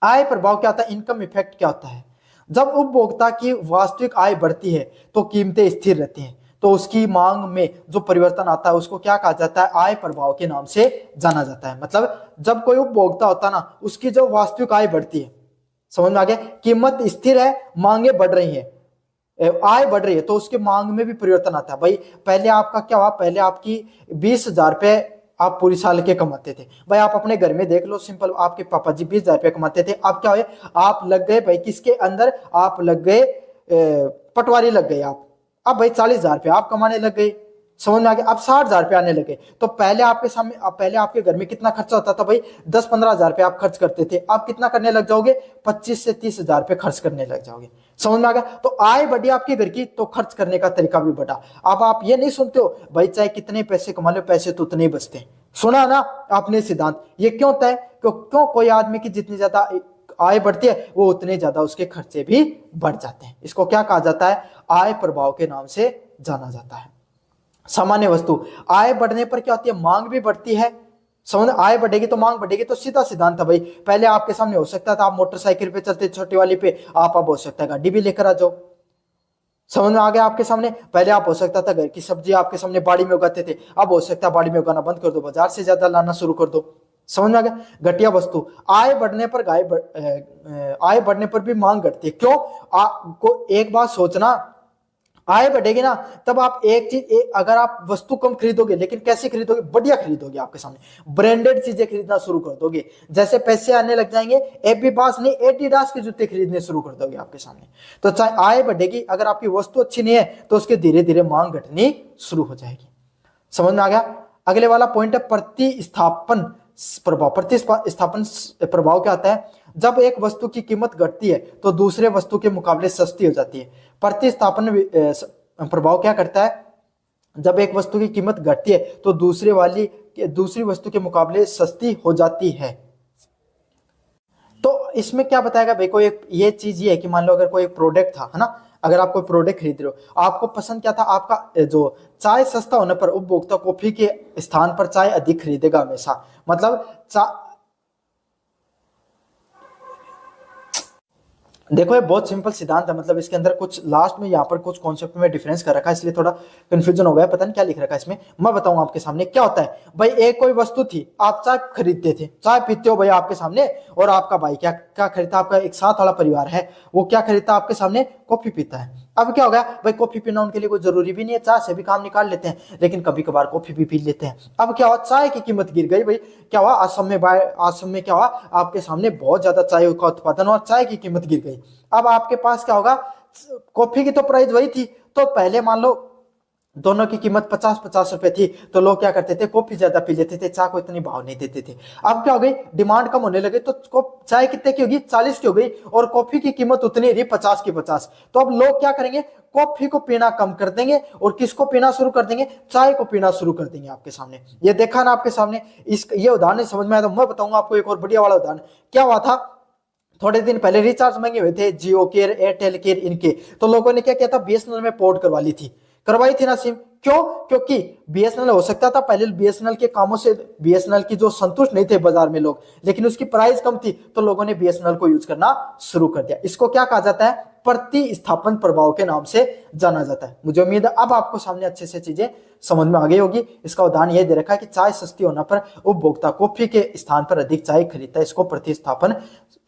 आय प्रभाव क्या होता है, इनकम इफेक्ट क्या होता है, जब उपभोक्ता की वास्तविक आय बढ़ती है तो कीमतें स्थिर रहती हैं, तो उसकी मांग में जो परिवर्तन आता है उसको क्या कहा जाता है, आय प्रभाव के नाम से जाना जाता है। मतलब जब कोई उपभोक्ता होता है ना, उसकी जो वास्तविक आय बढ़ती है, समझ में आ गया, कीमत स्थिर है, मांगे बढ़ रही है, आय बढ़ रही है, तो उसके मांग में भी परिवर्तन आता है। भाई पहले आपका क्या हुआ, पहले आपकी 20,000 रुपए आप पूरी साल के कमाते थे। भाई आप अपने घर में देख लो, सिंपल, आपके पापा जी 20,000 रुपए कमाते थे। अब क्या हुए, आप लग गए भाई किसके अंदर, आप लग गए पटवारी लग गए आप। अब भाई 40,000 रुपए आप कमाने लग गए। समझ में आ गया। अब 60,000 रुपए आने लगे। तो पहले आपके सामने, पहले आपके घर में कितना खर्चा होता था भाई, 10-15,000 रुपए आप खर्च करते थे। आप कितना करने लग जाओगे, 25 से 30,000 रुपए खर्च करने लग जाओगे। समझ में आ गया। तो आय बढ़ी आपके घर की, तो खर्च करने का तरीका भी बढ़ा। अब आप ये नहीं सुनते हो भाई चाहे कितने पैसे कमा लो पैसे तो उतने ही बचते हैं, सुना ना आपने सिद्धांत। ये क्यों होता है, क्यों कोई आदमी की जितनी ज्यादा आय बढ़ती है वो उतने ज्यादा उसके खर्चे भी बढ़ जाते हैं। इसको क्या कहा जाता है, आय प्रभाव के नाम से जाना जाता है। सामान्य वस्तु, आय बढ़ने पर क्या होती है, मांग भी बढ़ती है। समझ, आय बढ़ेगी तो मांग बढ़ेगी, तो सीधा सिद्धांत था भाई। पहले आपके सामने हो सकता था आप मोटरसाइकिल पे चलते छोटी वाली पे, आप अब हो सकता है गाड़ी भी लेकर आ जाओ। समझ में आ गया आपके सामने। पहले आप हो सकता था घर की सब्जी आपके सामने बाड़ी में उगाते थे, अब हो सकता है बाड़ी में उगाना बंद कर दो, बाजार से ज्यादा लाना शुरू कर दो। समझ में आ गया। घटिया वस्तु, आय बढ़ने पर आय बढ़ने पर भी मांग घटती है। क्यों? आपको एक बात सोचना, आय बढ़ेगी ना तब आप एक चीज अगर आप वस्तु कम खरीदोगे लेकिन कैसी खरीदोगे, बढ़िया खरीदोगे, आपके सामने ब्रांडेड चीजें खरीदना शुरू कर दोगे, जैसे पैसे आने लग जाएंगे एपी पास नहीं एडिडास के जूते खरीदने शुरू कर दोगे आपके सामने। तो चाहे आय बढ़ेगी, अगर आपकी वस्तु अच्छी नहीं है तो उसके धीरे धीरे मांग घटनी शुरू हो जाएगी। समझ में आ गया। अगले वाला पॉइंट है प्रतिस्थापन प्रभाव। प्रतिस्थापन प्रभाव क्या आता है? जब एक वस्तु की कीमत घटती है तो दूसरे वस्तु के मुकाबले सस्ती हो जाती है। प्रतिस्थापन प्रभाव क्या करता है? जब एक वस्तु की कीमत घटती है तो दूसरी वस्तु के मुकाबले सस्ती हो जाती है। तो इसमें क्या बताएगा भाई, कोई एक ये चीज ये है कि मान लो अगर कोई एक प्रोडक्ट था, है ना, अगर आप कोई प्रोडक्ट खरीद रहे हो, आपको पसंद क्या था? आपका जो चाय सस्ता होने पर उपभोक्ता कॉफी के स्थान पर चाय अधिक खरीदेगा हमेशा। मतलब देखो ये बहुत सिंपल सिद्धांत है, मतलब इसके अंदर कुछ लास्ट में यहाँ पर कुछ कॉन्सेप्ट में डिफरेंस कर रखा है, इसलिए थोड़ा कंफ्यूजन हो गया, पता नहीं क्या लिख रखा है इसमें। मैं बताऊं आपके सामने क्या होता है भाई। एक कोई वस्तु थी, आप चाय खरीदते थे, चाय पीते हो भाई आपके सामने, और आपका भाई क्या क्या खरीदता? आपका एक साथ वाला परिवार है, वो क्या खरीदता आपके सामने? कॉफी पीता है। अब क्या हो गया भाई, कॉफी पीना उनके लिए कोई जरूरी भी नहीं है, चाय से भी काम निकाल लेते हैं, लेकिन कभी कभार कॉफी भी पी लेते हैं। अब क्या हुआ? चाय की कीमत गिर गई भाई। क्या हुआ? असम में क्या हुआ? आपके सामने बहुत ज्यादा चाय का उत्पादन और चाय की कीमत गिर गई। अब आपके पास क्या होगा? कॉफी की तो प्राइस वही थी, तो पहले मान लो दोनों की कीमत 50-50 रुपए थी, तो लोग क्या करते थे? कॉफी ज्यादा पी लेते थे, चाय को इतनी भाव नहीं देते थे। अब क्या हो गई? डिमांड कम होने लगे, तो चाय कितने की होगी? 40 की हो गई, और कॉफी की कीमत उतनी रही 50 की 50। तो अब लोग क्या करेंगे? कॉफी को पीना कम कर देंगे, और किसको पीना शुरू कर देंगे? चाय को पीना शुरू कर देंगे आपके सामने। ये देखा ना आपके सामने। ये उदाहरण समझ में आया तो मैं बताऊंगा आपको एक और बढ़िया वाला उदाहरण। क्या हुआ था? थोड़े दिन पहले रिचार्ज महंगे हुए थे, जियो केयर, एयरटेल केयर, इनके, तो लोगों ने क्या किया था? बीएसएनएल में पोर्ट करवाई थी ना सिम। क्यों? क्योंकि बीएसएनएल हो सकता था पहले बीएसएनएल के कामों से बीएसएनएल की जो संतुष्ट नहीं थे बाजार में लोग, लेकिन उसकी प्राइस कम थी, तो लोगों ने बीएसएनएल को यूज करना शुरू कर दिया। इसको क्या कहा जाता है? प्रतिस्थापन प्रभाव के नाम से जाना जाता है। मुझे उम्मीद है अब आपको सामने अच्छे से चीजें समझ में आ गई होगी। इसका उदाहरण यह दे रखा है कि चाय सस्ती होने पर उपभोक्ता कॉफी के स्थान पर अधिक चाय खरीदता है, इसको प्रतिस्थापन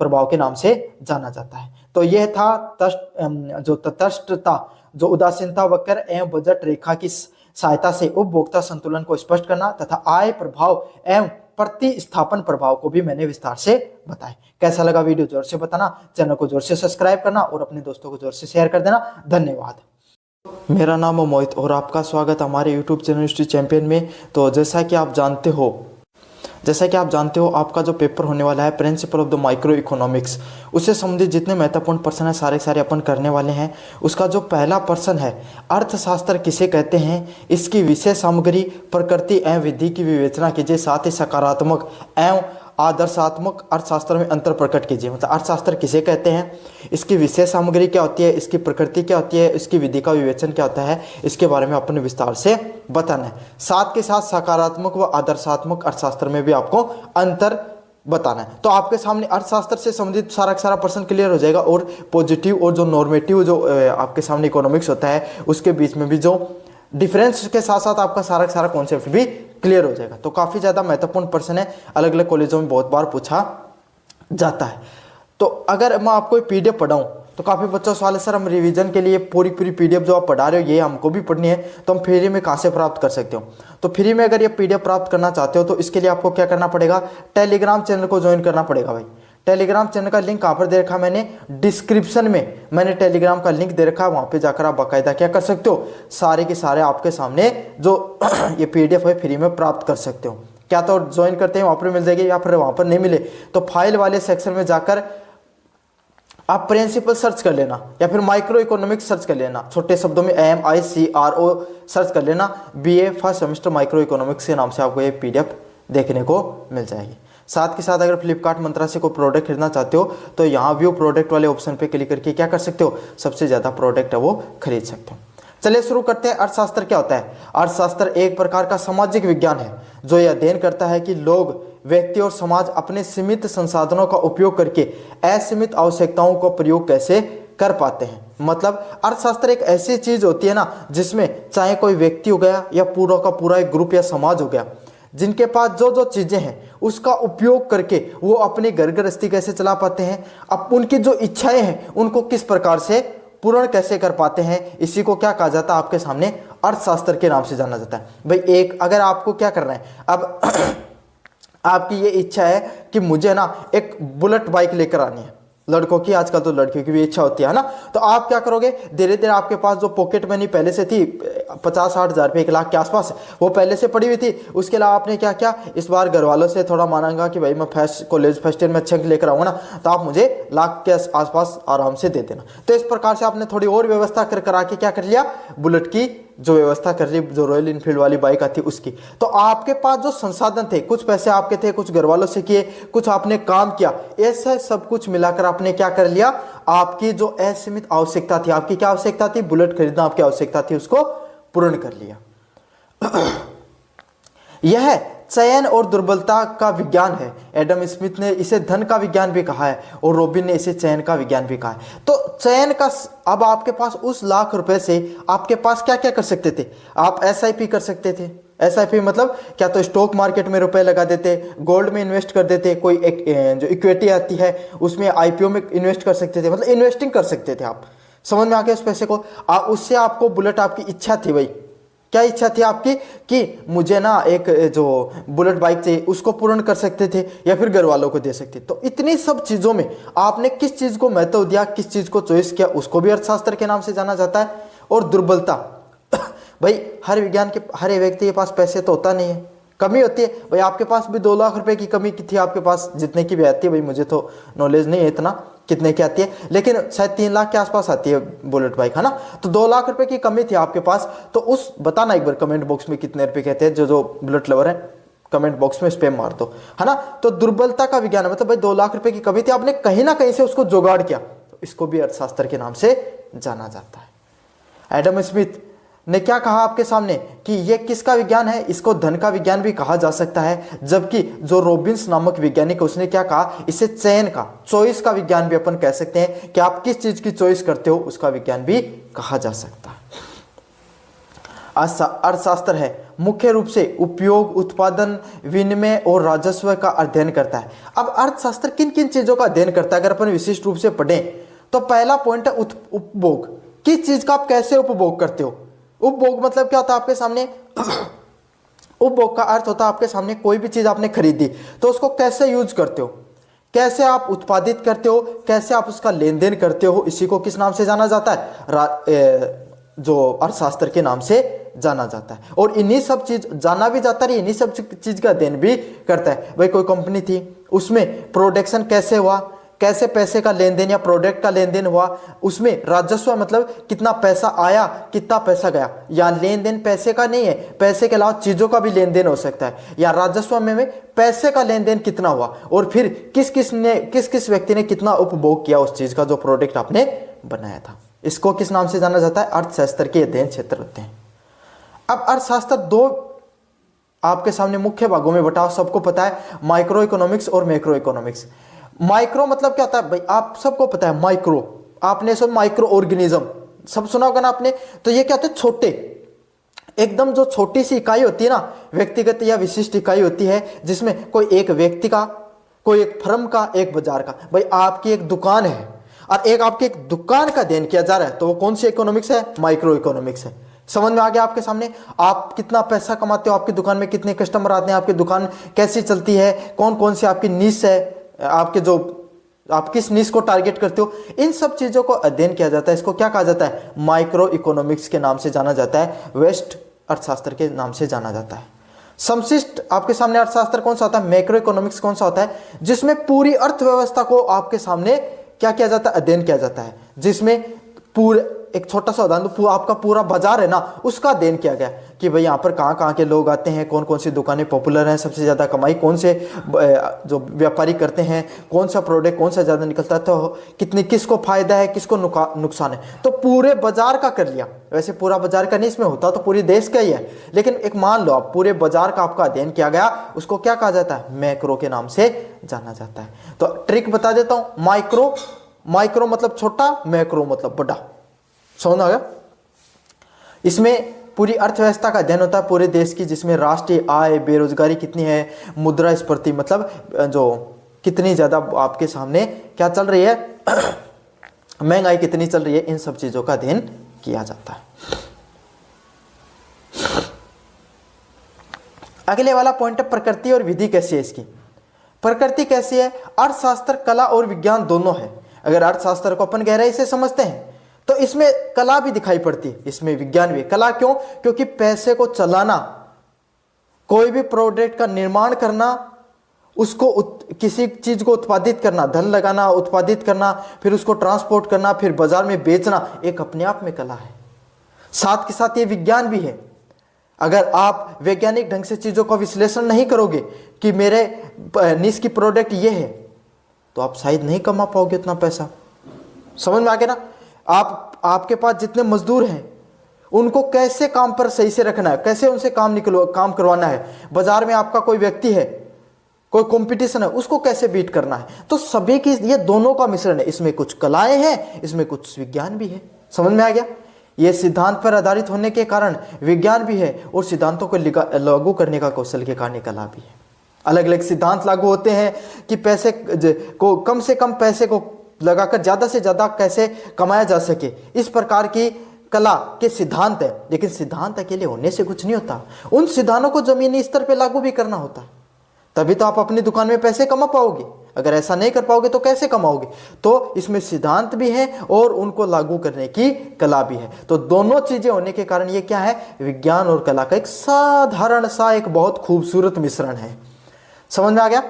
प्रभाव के नाम से जाना जाता है। तो यह था तटस्थता, जो उदासीनता वक्र एवं बजट रेखा की सहायता से उपभोक्ता संतुलन को स्पष्ट करना तथा आय प्रभाव एवं प्रतिस्थापन प्रभाव को भी मैंने विस्तार से बताया। कैसा लगा वीडियो जोर से बताना, चैनल को जोर से सब्सक्राइब करना और अपने दोस्तों को जोर से शेयर कर देना। धन्यवाद। मेरा नाम है मोहित और आपका स्वागत हमारे यूट्यूब चैनल हिस्ट्री चैंपियन में। तो जैसा कि आप जानते हो आपका जो पेपर होने वाला है principle of the micro economics, उससे संबंधित जितने महत्वपूर्ण प्रश्न है सारे अपन करने वाले हैं। उसका जो पहला प्रश्न है, अर्थशास्त्र किसे कहते हैं, इसकी विषय सामग्री, प्रकृति एवं विधि की विवेचना कीजिए, साथ ही सकारात्मक एवं आदर्शात्मक अर्थशास्त्र में अंतर प्रकट कीजिए। मतलब अर्थशास्त्र किसे कहते हैं, इसकी विषय सामग्री क्या होती है, इसकी प्रकृति क्या होती है, इसकी विधि का विवेचन क्या होता है, इसके बारे में अपने विस्तार से बताना है। साथ के साथ सकारात्मक व आदर्शात्मक अर्थशास्त्र में भी आपको अंतर बताना है। तो आपके सामने अर्थशास्त्र से संबंधित सारा प्रश्न क्लियर हो जाएगा, और पॉजिटिव और जो नॉर्मेटिव जो आपके सामने इकोनॉमिक्स होता है उसके बीच में भी जो डिफरेंस के साथ साथ आपका सारा कॉन्सेप्ट भी क्लियर हो जाएगा। तो काफ़ी ज़्यादा महत्वपूर्ण प्रश्न है, अलग अलग कॉलेजों में बहुत बार पूछा जाता है। तो अगर मैं आपको पीडीएफ पढ़ाऊँ तो काफ़ी बच्चों सवाल है, सर हम रिवीजन के लिए पूरी पीडीएफ जो आप पढ़ा रहे हो ये हमको भी पढ़नी है, तो हम फ्री में कहाँ से प्राप्त कर सकते हो? तो फ्री में अगर ये पीडीएफ प्राप्त करना चाहते हो तो इसके लिए आपको क्या करना पड़ेगा? टेलीग्राम चैनल को ज्वाइन करना पड़ेगा भाई। टेलीग्राम चैनल का लिंक कहाँ पर दे रखा है मैंने? डिस्क्रिप्शन में मैंने टेलीग्राम का लिंक दे रखा है, वहाँ पे जाकर आप बाकायदा क्या कर सकते हो? सारे के सारे आपके सामने जो ये पीडीएफ है फ्री में प्राप्त कर सकते हो। क्या तो ज्वाइन करते हैं वहाँ पर मिल जाएगी, या फिर वहाँ पर नहीं मिले तो फाइल वाले सेक्शन में जाकर आप प्रिंसिपल सर्च कर लेना, या फिर माइक्रो इकोनॉमिक्स सर्च कर लेना, छोटे शब्दों में MICRO सर्च कर लेना। BA first semester micro economics के नाम से आपको ये पीडीएफ देखने को मिल जाएगी। साथ के साथ अगर फ्लिपकार्ट मंत्रा से कोई प्रोडक्ट खरीदना चाहते हो तो यहाँ व्यू प्रोडक्ट वाले ऑप्शन पे क्लिक करके क्या कर सकते हो? सबसे ज़्यादा प्रोडक्ट है वो खरीद सकते हो। चलिए शुरू करते हैं। अर्थशास्त्र क्या होता है? अर्थशास्त्र एक प्रकार का सामाजिक विज्ञान है जो यह अध्ययन करता है कि लोग, व्यक्ति और समाज अपने सीमित संसाधनों का उपयोग करके असीमित आवश्यकताओं का प्रयोग कैसे कर पाते हैं। मतलब अर्थशास्त्र एक ऐसी चीज होती है ना जिसमें चाहे कोई व्यक्ति हो गया या पूरा का पूरा एक ग्रुप या समाज हो गया, जिनके पास जो जो चीजें हैं उसका उपयोग करके वो अपनी घर गृहस्थी कैसे चला पाते हैं, अब उनकी जो इच्छाएं हैं उनको किस प्रकार से पूर्ण कैसे कर पाते हैं, इसी को क्या कहा जाता है आपके सामने अर्थशास्त्र के नाम से जाना जाता है। भाई एक अगर आपको क्या करना है, अब आपकी ये इच्छा है कि मुझे ना एक बुलेट बाइक लेकर आनी है, लड़कों की, आजकल तो लड़कियों की भी इच्छा होती है ना, तो आप क्या करोगे, धीरे धीरे आपके पास जो पॉकेट मनी पहले से थी 50-60 हज़ार रुपये 1 लाख के आसपास वो पहले से पड़ी हुई थी, उसके अलावा आपने क्या किया, इस बार घर वालों से थोड़ा मांगा कि भाई मैं कॉलेज फर्स्ट ईयर में अच्छे अंक लेकर आऊँगा ना, तो आप मुझे लाख के आसपास आराम से दे देना। तो इस प्रकार से आपने थोड़ी और व्यवस्था करा के क्या कर लिया, बुलेट की जो व्यवस्था कर ली, जो रॉयल इनफील्ड वाली बाइक आती उसकी। तो आपके पास जो संसाधन थे, कुछ पैसे आपके थे, कुछ घर वालों से किए, कुछ आपने काम किया, ऐसा सब कुछ मिलाकर आपने क्या कर लिया, आपकी जो असीमित आवश्यकता थी, आपकी क्या आवश्यकता थी, बुलेट खरीदना आपकी आवश्यकता थी, उसको पूर्ण कर लिया। यह चयन और दुर्बलता का विज्ञान है। एडम स्मिथ ने इसे धन का विज्ञान भी कहा है और रॉबिन ने इसे चयन का विज्ञान भी कहा है। तो चयन का, अब आपके पास उस लाख रुपए से आपके पास क्या क्या कर सकते थे, आप एसआईपी कर सकते थे। एसआईपी मतलब क्या, तो स्टॉक मार्केट में रुपए लगा देते, गोल्ड में इन्वेस्ट कर देते, कोई एक जो इक्विटी आती है उसमें आईपीओ में इन्वेस्ट कर सकते थे, मतलब इन्वेस्टिंग कर सकते थे आप। समझ में आ गया उस पैसे को, उससे आपको बुलेट, आपकी इच्छा थी, भाई क्या इच्छा थी आपकी कि मुझे ना एक जो बुलेट बाइक चाहिए, उसको पूर्ण कर सकते थे या फिर घर वालों को दे सकते। तो इतनी सब चीजों में आपने किस चीज को महत्व दिया, किस चीज को चॉइस किया, उसको भी अर्थशास्त्र के नाम से जाना जाता है। और दुर्बलता, भाई हर विज्ञान के, हर व्यक्ति के पास पैसे तो होता नहीं है, कमी होती है। भाई आपके पास भी 2 लाख रुपए की कमी की थी, आपके पास जितने की भी आती है, भाई मुझे तो नॉलेज नहीं है इतना कितने की आती है, लेकिन शायद 3 लाख के आसपास आती है बुलेट बाइक, है ना। तो 2 लाख रुपए की कमी थी आपके पास, तो उस बताना एक बार कमेंट बॉक्स में कितने रुपए कहते हैं, जो बुलेट लवर है कमेंट बॉक्स में स्पैम मार दो, है ना। तो दुर्बलता का विज्ञान मतलब भाई 2 लाख रुपए की कमी थी, आपने कहीं ना कहीं से उसको जुगाड़ किया, तो इसको भी अर्थशास्त्र के नाम से जाना जाता है। एडम स्मिथ ने क्या कहा आपके सामने कि यह किसका विज्ञान है, इसको धन का विज्ञान भी कहा जा सकता है, जबकि जो रॉबिन्स नामक वैज्ञानिक उसने क्या कहा, इसे चयन का, चॉइस का विज्ञान भी अपन कह सकते हैं, कि आप किस चीज की चॉइस करते हो उसका विज्ञान भी कहा जा सकता है। अर्थशास्त्र है मुख्य रूप से उपयोग, उत्पादन, विनिमय और राजस्व का अध्ययन करता है। अब अर्थशास्त्र किन किन चीजों का अध्ययन करता है, अगर अपन विशिष्ट रूप से पढ़ें तो पहला पॉइंट है उपभोग, किस चीज का आप कैसे उपभोग करते हो। उपभोग मतलब क्या होता है आपके सामने, उपभोग का अर्थ होता है आपके सामने कोई भी चीज आपने खरीदी तो उसको कैसे यूज करते हो, कैसे आप उत्पादित करते हो, कैसे आप उसका लेन देन करते हो, इसी को किस नाम से जाना जाता है, जो अर्थशास्त्र के नाम से जाना जाता है। और इन्हीं सब चीज जाना भी जाता है, इन्हीं सब चीज का अध्ययन भी करता है। भाई कोई कंपनी थी, उसमें प्रोडक्शन कैसे हुआ, कैसे पैसे का लेन देन या प्रोडक्ट का लेन देन हुआ, उसमें राजस्व मतलब कितना पैसा आया, कितना पैसा गया, या लेन देन पैसे का नहीं है, पैसे के अलावा चीजों का भी लेन देन हो सकता है, या राजस्व में पैसे का लेन देन कितना हुआ, और फिर किस किस व्यक्ति ने कितना उपभोग किया उस चीज का जो प्रोडक्ट आपने बनाया था। इसको किस नाम से जाना जाता है, अर्थशास्त्र के अध्ययन क्षेत्र होते हैं। अब अर्थशास्त्र 2 आपके सामने मुख्य भागों में बटा, सबको पता है, माइक्रो इकोनॉमिक्स और मैक्रो इकोनॉमिक्स। माइक्रो मतलब क्या होता है भाई, आप सबको पता है, माइक्रो आपने सब माइक्रो ऑर्गेनिज्म सब सुना होगा ना आपने, तो ये क्या होते हैं, छोटे, एकदम जो छोटी सी इकाई होती है ना, व्यक्तिगत या विशिष्ट इकाई होती है, जिसमें कोई एक व्यक्ति का, कोई एक फर्म का, एक बाजार का। भाई आपकी एक दुकान है और एक आपकी एक दुकान का अध्ययन किया जा रहा है, तो वो कौन सी इकोनॉमिक्स है, माइक्रो इकोनॉमिक्स है। समझ में आ गया आपके सामने, आप कितना पैसा कमाते हो, आपकी दुकान में कितने कस्टमर आते हैं, आपकी दुकान कैसी चलती है, कौन कौन सी आपकी नीश है, आपके जो आप किस नीश को टारगेट करते हो, इन सब चीजों को अध्ययन किया जाता है। इसको क्या कहा जाता है, माइक्रो इकोनॉमिक्स के नाम से जाना जाता है, वेस्ट अर्थशास्त्र के नाम से जाना जाता है। समशिष्ट आपके सामने अर्थशास्त्र कौन सा होता है, मैक्रो इकोनॉमिक्स कौन सा होता है, जिसमें पूरी अर्थव्यवस्था को आपके सामने क्या किया जाता है, अध्ययन किया जाता है, जिसमें पूरे, एक छोटा सा उदाहरण, तो आपका पूरा बाजार है ना, उसका अध्ययन किया गया कि भाई यहाँ पर कहाँ कहाँ के लोग आते हैं, कौन कौन सी दुकानें पॉपुलर हैं, सबसे ज़्यादा कमाई कौन से जो व्यापारी करते हैं, कौन सा प्रोडक्ट कौन सा ज़्यादा निकलता है, तो कितने, किसको फायदा है, किसको नुकसान है, तो पूरे बाजार का कर लिया। वैसे पूरा बाजार का नहीं इसमें होता, तो पूरे देश का ही है, लेकिन एक मान लो आप पूरे बाजार का आपका अध्ययन किया गया, उसको क्या कहा जाता है, मैक्रो के नाम से जाना जाता है। तो ट्रिक बता देता हूँ, माइक्रो मतलब छोटा, मैक्रो मतलब बड़ा। समझ आ गया। इसमें पूरी अर्थव्यवस्था का अध्ययन होता है पूरे देश की, जिसमें राष्ट्रीय आय, बेरोजगारी कितनी है, मुद्रास्फीति मतलब जो कितनी ज़्यादा आपके सामने क्या चल रही है, महंगाई कितनी चल रही है, इन सब चीज़ों का अध्ययन किया जाता है। अगले वाला पॉइंट है प्रकृति और विधि कैसी है इसकी। प्रकृति कैसी है, अर्थशास्त्र कला और विज्ञान दोनों है। अगर अर्थशास्त्र को अपन गहराई से समझते हैं तो इसमें कला भी दिखाई पड़ती है, इसमें विज्ञान भी। कला क्यों, क्योंकि पैसे को चलाना, कोई भी प्रोडक्ट का निर्माण करना, उसको किसी चीज को उत्पादित करना, धन लगाना, उत्पादित करना, फिर उसको ट्रांसपोर्ट करना, फिर बाजार में बेचना, एक अपने आप में कला है। साथ के साथ ये विज्ञान भी है। अगर आप वैज्ञानिक ढंग से चीजों का विश्लेषण नहीं करोगे कि मेरे निश की प्रोडक्ट ये है, तो आप शायद नहीं कमा पाओगे उतना पैसा। समझ में आ गया ना। आपके पास जितने मजदूर हैं उनको कैसे काम पर सही से रखना है, कैसे उनसे काम करवाना है, बाजार में आपका कोई व्यक्ति है, कोई कंपटीशन है, उसको कैसे बीट करना है। तो सभी की ये दोनों का मिश्रण है। इसमें कुछ कलाएं हैं, इसमें कुछ विज्ञान भी है। समझ में आ गया। ये सिद्धांत पर आधारित होने के कारण विज्ञान भी है और सिद्धांतों को लागू करने का कौशल के कारण कला भी है। अलग अलग सिद्धांत लागू होते हैं कि पैसे को कम से कम पैसे को लगाकर ज़्यादा से ज़्यादा कैसे कमाया जा सके, इस प्रकार की कला के सिद्धांत है। लेकिन सिद्धांत अकेले होने से कुछ नहीं होता, उन सिद्धांतों को जमीनी स्तर पर लागू भी करना होता है, तभी तो आप अपनी दुकान में पैसे कमा पाओगे। अगर ऐसा नहीं कर पाओगे तो कैसे कमाओगे। तो इसमें सिद्धांत भी है और उनको लागू करने की कला भी है। तो दोनों चीजें होने के कारण ये क्या है, विज्ञान और कला का एक साधारण सा एक बहुत खूबसूरत मिश्रण है। समझ में आ गया।